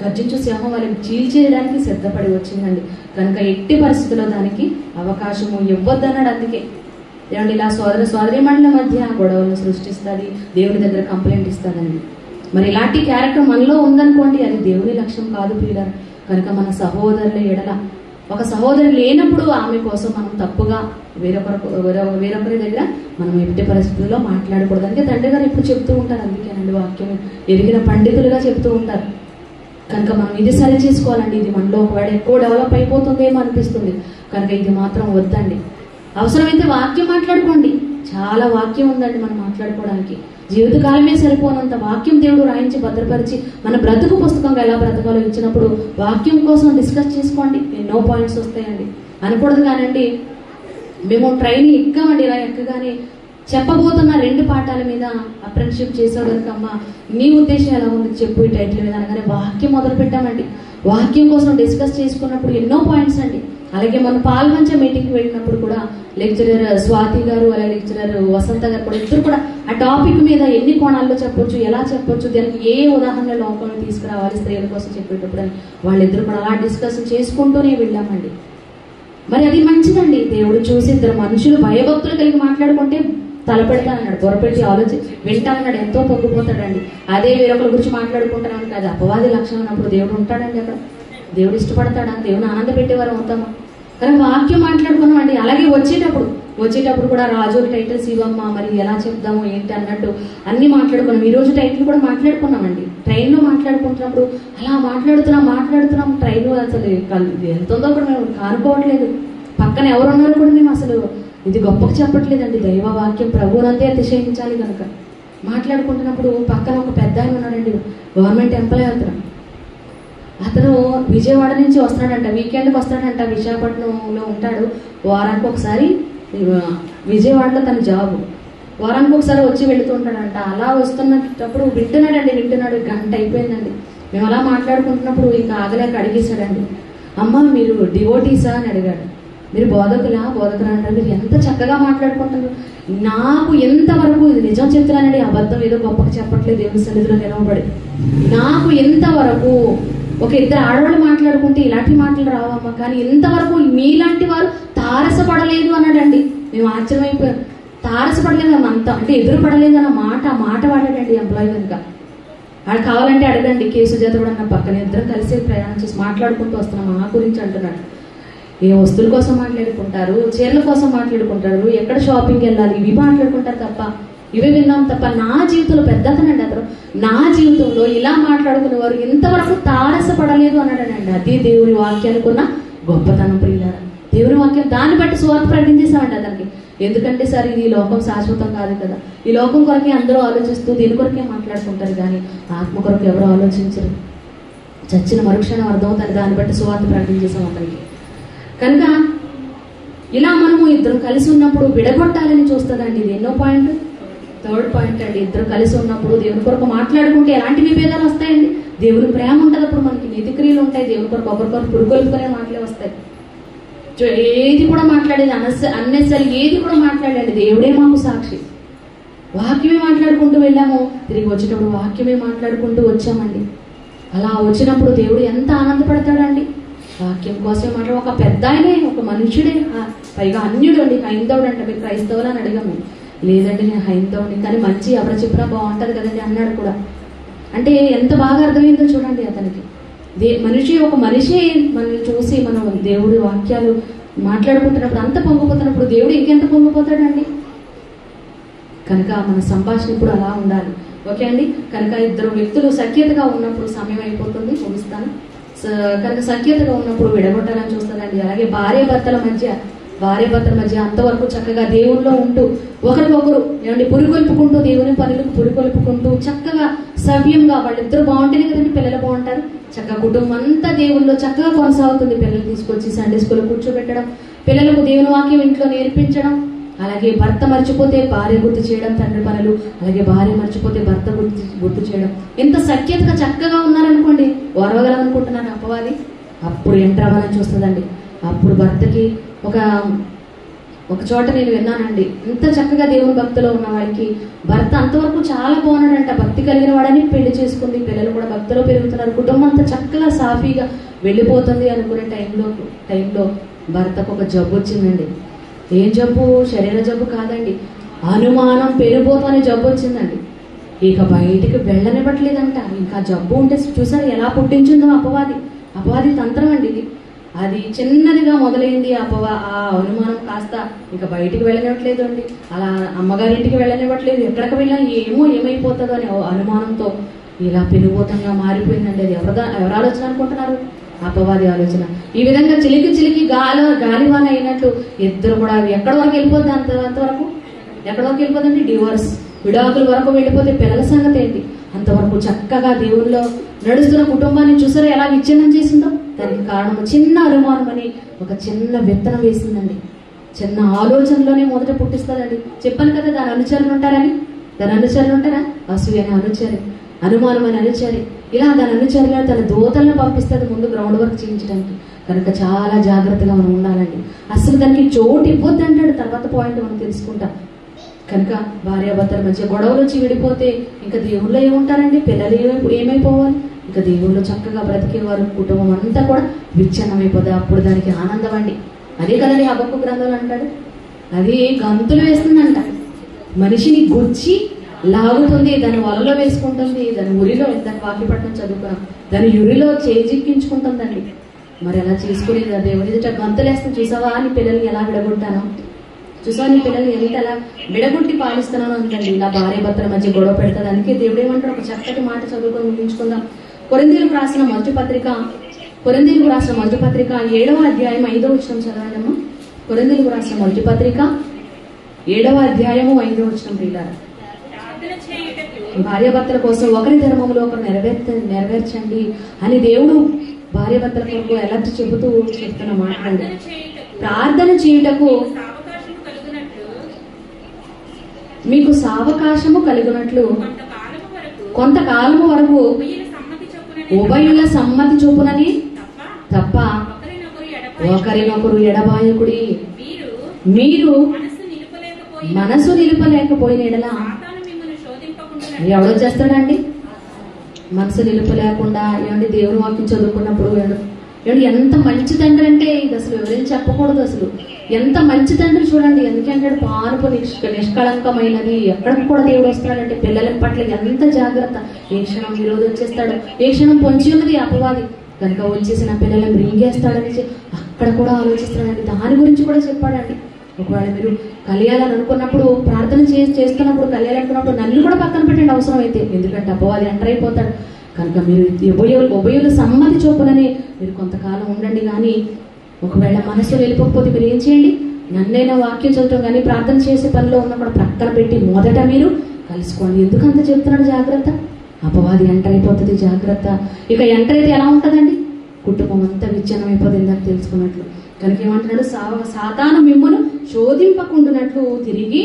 గర్జించు సింహం వలె చీల్చేయడానికి సిద్ధపడి వచ్చిందండి. కనుక ఎట్టి పరిస్థితుల్లో దానికి అవకాశము ఇవ్వద్దన్నాడు. అందుకే ఏమండి ఇలా సోదరిమణుల మధ్య గొడవలను సృష్టిస్తుంది, దేవుని దగ్గర కంప్లైంట్ ఇస్తుందండి. మరి ఇలాంటి క్యారెక్టర్ మనలో ఉందనుకోండి, అది దేవుని లక్ష్యం కాదు ప్రియులారా. కనుక మన సహోదరుల ఎడల ఒక సహోదరి లేనప్పుడు ఆమె కోసం మనం తప్పుగా వేరొకరి దగ్గర మనం ఎట్టి పరిస్థితుల్లో మాట్లాడకూడదు. అందుకే తండ్రి గారు ఇప్పుడు చెప్తూ ఉంటారు, అందుకేనండి వాక్యం ఎరిగిన పండితులుగా చెప్తూ ఉంటారు. కనుక మనం ఇది సరి చేసుకోవాలండి. ఇది మనలో ఒకవేళ ఎక్కువ డెవలప్ అయిపోతుందేమో అనిపిస్తుంది, కనుక ఇది మాత్రం వద్దండి. అవసరమైతే వాక్యం మాట్లాడుకోండి, చాలా వాక్యం ఉందండి మనం మాట్లాడుకోవడానికి. జీవితకాలమే సరిపోనంత వాక్యం దేవుడు రాయించి భద్రపరిచి మన బ్రతుకు పుస్తకంగా ఎలా బ్రతకాలో ఇచ్చినప్పుడు వాక్యం కోసం డిస్కస్ చేసుకోండి. ఎన్నో పాయింట్స్ వస్తాయండి. అనకూడదు కానండి, మేము ట్రైన్ ఎక్కామండి, ఇలా ఎక్కగానే చెప్పబోతున్న 2 పాఠాల మీద అప్రెంటిషిప్ చేసావు కనుకమ్మ నీ ఉద్దేశం ఎలా ఉంది చెప్పు ఈ టైటిల్ మీద అనగానే వాక్యం మొదలు పెట్టామండి. వాక్యం కోసం డిస్కస్ చేసుకున్నప్పుడు ఎన్నో పాయింట్స్ అండి. అలాగే మన పాల్వంచ మీటింగ్కి వెళ్ళినప్పుడు కూడా లెక్చరర్ స్వాతి గారు అలాగే లెక్చరర్ వసంత గారు కూడా ఇద్దరు కూడా ఆ టాపిక్ మీద ఎన్ని కోణాల్లో చెప్పొచ్చు, ఎలా చెప్పొచ్చు, దానికి ఏ ఉదాహరణ లోకంలో తీసుకురావాలి స్త్రీల కోసం చెప్పేటప్పుడు అని వాళ్ళిద్దరు కూడా అలా డిస్కషన్ చేసుకుంటూనే వెళ్ళామండి. మరి అది మంచిదండి. దేవుడు చూసి ఇద్దరు మనుషులు భయభక్తులు కలిగి మాట్లాడుకుంటే తలపెడతానన్నాడు, త్వరపెట్టి వింటానన్నాడు. ఎంతో పొంగిపోతాడండి. అదే వేరొకరి గురించి మాట్లాడుకుంటానని కాదు, అపవాది లక్షణం అప్పుడు దేవుడు ఉంటాడండి అక్కడ. దేవుడు ఇష్టపడతాడా? దేవుని ఆనంద పెట్టేవారు అవుతామా? కానీ వాక్యం మాట్లాడుకున్నామండి. అలాగే వచ్చేటప్పుడు కూడా రాజు టైటిల్స్ ఇవ్వమ్మా, మరి ఎలా చెప్దాము ఏంటి అన్నట్టు అన్ని మాట్లాడుకున్నాం. ఈ రోజు టైటిల్ కూడా మాట్లాడుకున్నామండి. ట్రైన్లో మాట్లాడుకుంటున్నప్పుడు అలా మాట్లాడుతున్నాం. ట్రైన్ అసలు ఎంత ఉందో కూడా మేము కానుకోవట్లేదు. పక్కన ఎవరున్నారో కూడా మేము అసలు ఇది గొప్పగా చెప్పట్లేదండి. దైవ వాక్యం ప్రభువునంతే అతిశయించాలి కనుక మాట్లాడుకుంటున్నప్పుడు పక్కన ఒక పెద్ద ఆయన ఉన్నాడండి, గవర్నమెంట్ ఎంప్లాయ్ అతను విజయవాడ నుంచి వస్తాడంట, వీకెండ్కి వస్తాడంట. విశాఖపట్నంలో ఉంటాడు. వారానికి ఒకసారి విజయవాడలో తన జాబు, వారానికి ఒకసారి వచ్చి వెళుతూ ఉంటాడంట. అలా వస్తున్నప్పుడు వింటున్నాడు. గంట అయిపోయిందండి. మేము అలా మాట్లాడుకుంటున్నప్పుడు ఇంకా ఆగలేక అడిగేశాడండి, అమ్మ మీరు డివోటీసా అని అడిగాడు. మీరు బోధకురా అంటారు, మీరు ఎంత చక్కగా మాట్లాడుకుంటారు. నాకు ఎంతవరకు ఇది నిజం చెప్తున్నానండి, అబద్ధం ఏదో గొప్పగా చెప్పట్లేదు, దేవుని సన్నిధిలో నిలవబడి నాకు ఎంతవరకు ఒక ఇద్దరు ఆడవాళ్ళు మాట్లాడుకుంటే ఇలాంటి మాటలు రావమ్మా, కానీ ఇంతవరకు మీలాంటి వారు తారసపడలేదు అన్నాడండి. మేము ఆశ్చర్యమైపోయాం. తారసపడలేదు అంత అంటే ఎదురుపడలేదు అన్న మాట వాడాడండి ఎంప్లాయీ కనుక. ఆడ కావాలంటే అడగండి, కేసు చేత కూడా నా పక్కన ఇద్దరం కలిసి ప్రయాణం చేసి మాట్లాడుకుంటూ వస్తున్నాం. మా గురించి అంటున్నాడు. ఏ వస్తువుల కోసం మాట్లాడుకుంటారు, చీరల కోసం మాట్లాడుకుంటారు, ఎక్కడ షాపింగ్కి వెళ్ళాలి, ఇవి మాట్లాడుకుంటారు తప్ప, ఇవే విన్నాం తప్ప నా జీవితంలో పెద్దతనండి అతను. నా జీవితంలో ఇలా మాట్లాడుకునేవారు ఇంతవరకు తారసపడలేదు అన్నాడనండి. అది దేవుని వాక్యానికి ఉన్న గొప్పతనం ప్రియులారా. దేవుని వాక్యం దాన్ని బట్టి సువార్త ప్రకటించేసామండి అతనికి. ఎందుకంటే సార్ ఇది లోకం శాశ్వతం కాదు కదా, ఈ లోకం కొరకే అందరూ ఆలోచిస్తూ దీని కొరకే మాట్లాడుకుంటారు, కానీ ఆత్మ కొరకు ఎవరు ఆలోచించరు. చచ్చిన మరుక్షణం అర్థమవుతారు. దాన్ని బట్టి సువార్త ప్రకటించేసాం అతనికి. కనుక ఇలా మనము ఇద్దరు కలిసి ఉన్నప్పుడు విడగొట్టాలని చూస్తుందండి. ఇది ఎన్నో పాయింట్, 3rd పాయింట్ అండి. ఇద్దరు కలిసి ఉన్నప్పుడు దేవుని కొరకు మాట్లాడుకుంటే ఎలాంటి విభేదాలు వస్తాయండి? దేవుని ప్రేమ ఉంటుంది, అప్పుడు మనకి నీతి క్రియలు ఉంటాయి. దేవుని కొరకు ఒకరికొకరు పురుగొల్పుకునే మాటలే వస్తాయి. ఏది కూడా మాట్లాడేది అన్నెసరి ఏది కూడా మాట్లాడండి, దేవుడే మాకు సాక్షి. వాక్యమే మాట్లాడుకుంటూ వెళ్ళాము, తిరిగి వచ్చేటప్పుడు వాక్యమే మాట్లాడుకుంటూ వచ్చామండి. అలా వచ్చినప్పుడు దేవుడు ఎంత ఆనందపడతాడండి. వాక్యం కోసమే మాట్లాడు. ఒక పెద్ద ఆయనే, ఒక మనుషుడే, పైగా అన్యుడు అండి, హైందవుడు అంట. మీరు క్రైస్తవులు అని అడిగాము. లేదండి నేను హైందవుని, కానీ మంచి ఎవరు చెప్పినా బాగుంటుంది కదండి అన్నాడు కూడా. అంటే ఎంత బాగా అర్థమైందో చూడండి అతనికి. ఒక మనిషి మనల్ని చూసి మనం దేవుడి వాక్యాలు మాట్లాడుకుంటున్నప్పుడు అంత పొంగిపోతున్నప్పుడు దేవుడు ఇంకెంత పొంగిపోతాడండి. కనుక మన సంభాషణ ఇప్పుడు అలా ఉండాలి. ఓకే అండి. కనుక ఇద్దరు వ్యక్తులు సఖ్యతగా ఉన్నప్పుడు, సమయం అయిపోతుంది ముగిస్తాను. కనుక సఖ్యతగా ఉన్నప్పుడు విడగొట్టాలని చూస్తుందండి. అలాగే భార్యాభర్తల మధ్య అంతవరకు చక్కగా దేవుల్లో ఉంటూ ఒకరికొకరు ఏమండి పురికొల్పుకుంటూ, దేవుని పనులకు పురికొల్పుకుంటూ చక్కగా సవ్యంగా వాళ్ళిద్దరు బాగుంటేనే కదండి పిల్లలు బాగుంటారు. చక్కగా కుటుంబం అంతా దేవుల్లో చక్కగా కొనసాగుతుంది. పిల్లలు తీసుకొచ్చి సండే స్కూల్లో కూర్చోబెట్టడం, పిల్లలకు దేవుని వాక్యం ఇంట్లో నేర్పించడం, అలాగే భర్త మర్చిపోతే భార్య గుర్తు చేయడం తండ్రి పనులు, అలాగే భార్య మర్చిపోతే భర్త గుర్తు చేయడం. ఎంత సఖ్యతగా చక్కగా ఉన్నారనుకోండి, ఓర్వగలమనుకుంటున్నారు అపవాది. అప్పుడు ఎంటర్ అవ్వాలని చూస్తుందండి. అప్పుడు భర్తకి ఒక చోట నేను విన్నానండి, ఇంత చక్కగా దేవుని భక్తిలో ఉన్న వాడికి భర్త అంతవరకు చాలా బాగున్నాడంట, భక్తి కలిగిన వాడని పెళ్లి చేసుకుంది, పిల్లలు కూడా భక్తిలో పెరుగుతున్నారు, కుటుంబం అంతా చక్కగా సాఫీగా వెళ్ళిపోతుంది అనుకునే టైంలో భర్తకు ఒక జబ్బు వచ్చిందండి. ఏం జబ్బు? శరీర జబ్బు కాదండి, అనుమానం పెరిగిపోతూ అనే జబ్బు వచ్చిందండి. ఇక బయటికి వెళ్ళనివ్వట్లేదంట. ఇంకా జబ్బు ఉంటే చూసారు ఎలా పుట్టించిందో అపవాది తంత్రం అండి ఇది. అది చిన్నదిగా మొదలైంది ఆ అనుమానం కాస్త ఇక బయటికి వెళ్ళనివ్వట్లేదు అండి. అలా అమ్మగారింటికి వెళ్ళనివ్వట్లేదు, ఎక్కడికి వెళ్ళినా ఏమైపోతుందో అని అనుమానంతో ఇలా పెనుభూతంగా మారిపోయిందండి. అది ఎవరు ఆలోచన అనుకుంటున్నారు? అపవాది ఆలోచన. ఈ విధంగా చిలికి గాలివాన అయినట్లు ఇద్దరు కూడా ఎక్కడి వరకు వెళ్ళిపోద్ది? అంతవరకు ఎక్కడి వరకు వెళ్ళిపోదండి? డివోర్స్, విడాకుల వరకు వెళ్ళిపోతే పిల్లల సంగతి ఏంటి? అంతవరకు చక్కగా దేవుల్లో నడుస్తున్న కుటుంబాన్ని చూసారా ఎలా విచ్ఛిన్నం చేసిందో? దానికి కారణం చిన్న అనుమానం అని ఒక చిన్న విత్తనం వేసిందండి. చిన్న ఆలోచనలోనే మొదట పుట్టిస్తుందండి. చెప్పాను కదా దాని అనుచరులు ఉంటారా? అసూయ అనే అనుచరి, అనుమానం అని అనుచరి, ఇలా దాని అనుచరులను తన దూతలను పంపిస్తుంది ముందు గ్రౌండ్ వర్క్ చేయించడానికి. కనుక చాలా జాగ్రత్తగా మనం ఉండాలండి. అసలు దానికి చోటు ఇవ్వద్దు అంటాడు. తర్వాత పాయింట్ మనం తెలుసుకుంటాం. కనుక భార్యాభర్తల మధ్య గొడవలు వచ్చి విడిపోతే ఇంకా దేవుళ్ళు ఏముంటారండి? పిల్లలు ఏమైపోవాలి? ఇంకా దేవుళ్ళు చక్కగా బ్రతికేవారు, కుటుంబం అంతా కూడా విచ్ఛిన్నమైపోతుంది. అప్పుడు దానికి ఆనందం అండి. అదే కదండి హబక్కు గ్రంథంలో అంటాడు, అది గంతులు వేస్తుందంట, మనిషిని గుచ్చి లాగుతుంది, దాన్ని వలలో వేసుకుంటుంది, దాని ఉరిలో, దాని వాక్యపట్నం చదువుకున్నాం, దాని ఉరిలో చేజిక్కించుకుంటుందండి. మరి అలా చేసుకుని దేవుని గంతులు వేస్తాను చూసావా అని పిల్లల్ని ఎలా విడగొట్టాను, చూసావా నీ పిల్లల్ని ఎంత ఎలా విడగొట్టి పాలిస్తున్నాను అంతండి. ఇలా భార్య భర్తల మధ్య గొడవ పెడతాదానికి దేవుడు ఏమంటాడు? ఒక చక్కటి మాట చదువుకొని ముగించుకుందాం. కొరింథీయులకు రాసిన మొదటి పత్రిక 7వ అధ్యాయం 5వ వచనం చదవండమ్మా. కొరింథీయులకు రాసిన మొదటి పత్రిక 7వ అధ్యాయము 5వ వచనం ప్రియులారా. భార్యాభర్తల కోసం ఒకరి ధర్మములో ఒకరు నెరవేర్చండి అని దేవుడు భార్యాభర్తల కొరకు ఎలర్ట్ చెప్తున్న మాట్లాడండి. ప్రార్థన చేయుటకు మీకు సావకాశము కలిగినట్లు కొంతకాలము వరకు ఉభయుల సమ్మతి చొప్పునని తప్ప ఒకరినొకరు ఎడబాయకుడి. మీరు మనసు నిలుపలేకపోయిన ఎడల ఎవడో చేస్తాడండి? మనసు నిలుపలేకుండా ఏమండి దేవుని వాక్యం చదువుకున్నప్పుడు ఏమండి ఎంత మంచి తండ్రి అంటే ఇది అసలు ఎవరైనా చెప్పకూడదు. అసలు ఎంత మంచి తండ్రి చూడండి. ఎందుకంటే పానుపు నిష్కళంకమైనది. ఎక్కడికి కూడా దేవుడు వస్తాడంటే పిల్లల పట్ల ఎంత జాగ్రత్త. ఏ క్షణం విరోధం వచ్చేస్తాడు, ఏ క్షణం పొంచి ఉన్నది అపవాది కనుక వచ్చేసి నా పిల్లలను రింగేస్తాడని అక్కడ కూడా ఆలోచిస్తాడండి. దాని గురించి కూడా చెప్పాడండి. ఒకవేళ మీరు కలియాలని అనుకున్నప్పుడు, ప్రార్థన చేస్తున్నప్పుడు, కలియాలనుకున్నప్పుడు నన్ను కూడా పక్కన పెట్టండి అవసరం అయితే. ఎందుకంటే అపవాది ఎంటర్ అయిపోతాడు. కనుక మీరు ఉభయుల సమ్మతి చొప్పునని మీరు కొంతకాలం ఉండండి. కానీ ఒకవేళ మనసు వెళ్ళిపోకపోతే మీరు ఏం చేయండి? నన్నైనా వాక్యం చదవటం కానీ ప్రార్థన చేసే పనిలో ఉన్న కూడా ప్రక్కన పెట్టి మొదట మీరు కలుసుకోండి. ఎందుకంత చెప్తున్నాడు? జాగ్రత్త. అపవాది ఎంటర్ అయిపోతుంది, జాగ్రత్త. ఇక ఎంటర్ అయితే ఎలా ఉంటుందండి? కుటుంబం అంతా విచ్ఛిన్నం అయిపోతుంది అని తెలుసుకున్నట్లు. కనుక ఏమంటున్నాడు? సాతాను మిమ్మల్ని శోధింపకుండానట్లు తిరిగి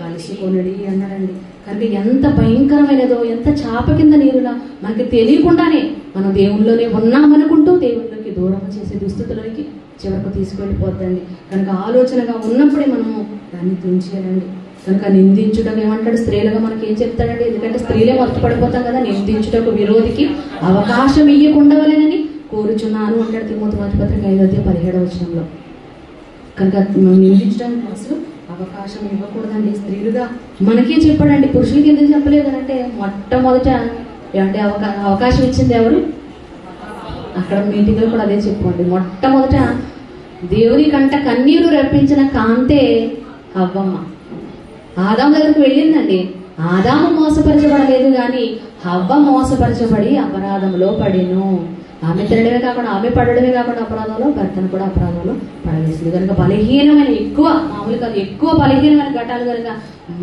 కలుసుకొనడి అన్నాడండి. కనుక ఎంత భయంకరమైనదో, ఎంత చాప కింద నీరులా మనకి తెలియకుండానే మనం దేవుళ్ళలోనే ఉన్నామనుకుంటూ దేవుళ్ళకి దూరం చేసే దుస్థితులకి చివరకు తీసుకెళ్ళిపోద్దండి. కనుక ఆలోచనగా ఉన్నప్పుడే మనము దాన్ని తుంచేయాలండి. కనుక నిందించుటకు ఏమంటాడు? స్త్రీలుగా మనకి ఏం చెప్తాడండి? ఎందుకంటే స్త్రీలే మొదటి పడిపోతాం కదా. నిందించుటకు విరోధికి అవకాశం ఇయ్యకుండవలేనని కోరుచున్నాను అంటాడు తిమోతి మొదటి పత్రిక 5:17 వచనంలో. కనుక నిందించడానికి అసలు అవకాశం ఇవ్వకూడదండి. స్త్రీలుగా మనకే చెప్పాడండి. పురుషులకి ఎందుకు చెప్పలేదు అంటే మొట్టమొదట ఏమంటే అవకాశం ఇచ్చింది ఎవరు? అక్కడ మీటింగ్లో కూడా అదే చెప్పుకోండి. మొట్టమొదట దేవుని కంట కన్నీరు రప్పించిన కాంతే హవ్వమ్మ. ఆదాము దగ్గరికి వెళ్ళిందండి. ఆదాము మోసపరచబడలేదు కానీ హవ్వ మోసపరచబడి అపరాధంలో పడిను. ఆమె తినడమే కాకుండా, ఆమె పడడమే కాకుండా అపరాధంలో, భర్తను కూడా అపరాధంలో పడవేసింది. కనుక బలహీనమైన మామూలు కాదు, ఎక్కువ బలహీనమైన ఘటాలు కనుక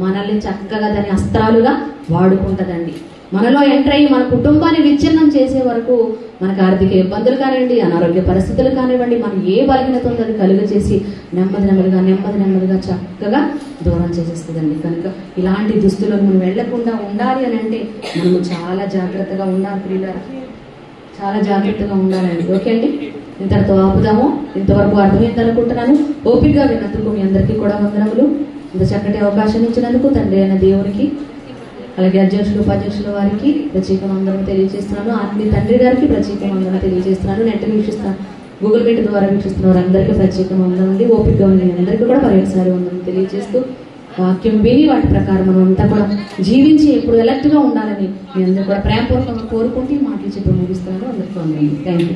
మనల్ని చక్కగా దాని అస్త్రాలుగా వాడుకుంటుందండి. మనలో ఎంటర్ అయ్యి మన కుటుంబాన్ని విచ్ఛిన్నం చేసే వరకు మనకు ఆర్థిక ఇబ్బందులు కానివ్వండి, అనారోగ్య పరిస్థితులు కానివ్వండి, మనం ఏ బలహీనత ఉందో అది కలుగ చేసి నెమ్మదిగా చక్కగా దూరం చేసేస్తుందండి. కనుక ఇలాంటి దుస్తులను మనం వెళ్లకుండా ఉండాలి అని అంటే మనము చాలా జాగ్రత్తగా ఉండాలి ప్రియులారా, చాలా జాగ్రత్తగా ఉండాలండి. ఓకే అండి, ఇంతటితో ఆపుదాము. ఇంతవరకు అర్థమైంది అనుకుంటున్నాను. ఓపికగా విన్నందుకు మీ అందరికీ కూడా వందనములు. ఇంత చక్కటి అవకాశం ఇచ్చినందుకు తండ్రి అయిన దేవునికి, అలాగే అధ్యక్షులు ఉపాధ్యక్షుల వారికి ప్రత్యేక వందనం తెలియజేస్తున్నాను. ఆత్మీయ తండ్రి గారికి ప్రత్యేక వందనం తెలియజేస్తున్నాను. నెట్ వీక్షిస్తాను, గూగుల్ మీట్ ద్వారా వీక్షిస్తున్న వారందరికీ ప్రత్యేక వందనం ఉంది. ఓపికగా ఉంది అందరికీ కూడా మరొకసారి వందనం తెలియజేస్తూ వాక్యం విని వాటి ప్రకారం మనం అంతా కూడా జీవించి ఎప్పుడు ఎలర్ట్గా ఉండాలని మీ అందరూ కూడా ప్రేమపూర్వకంగా కోరుకుంటూ మాటలు చెప్పి ముగిస్తున్నాను. అందరికీ వందనం. Thank you.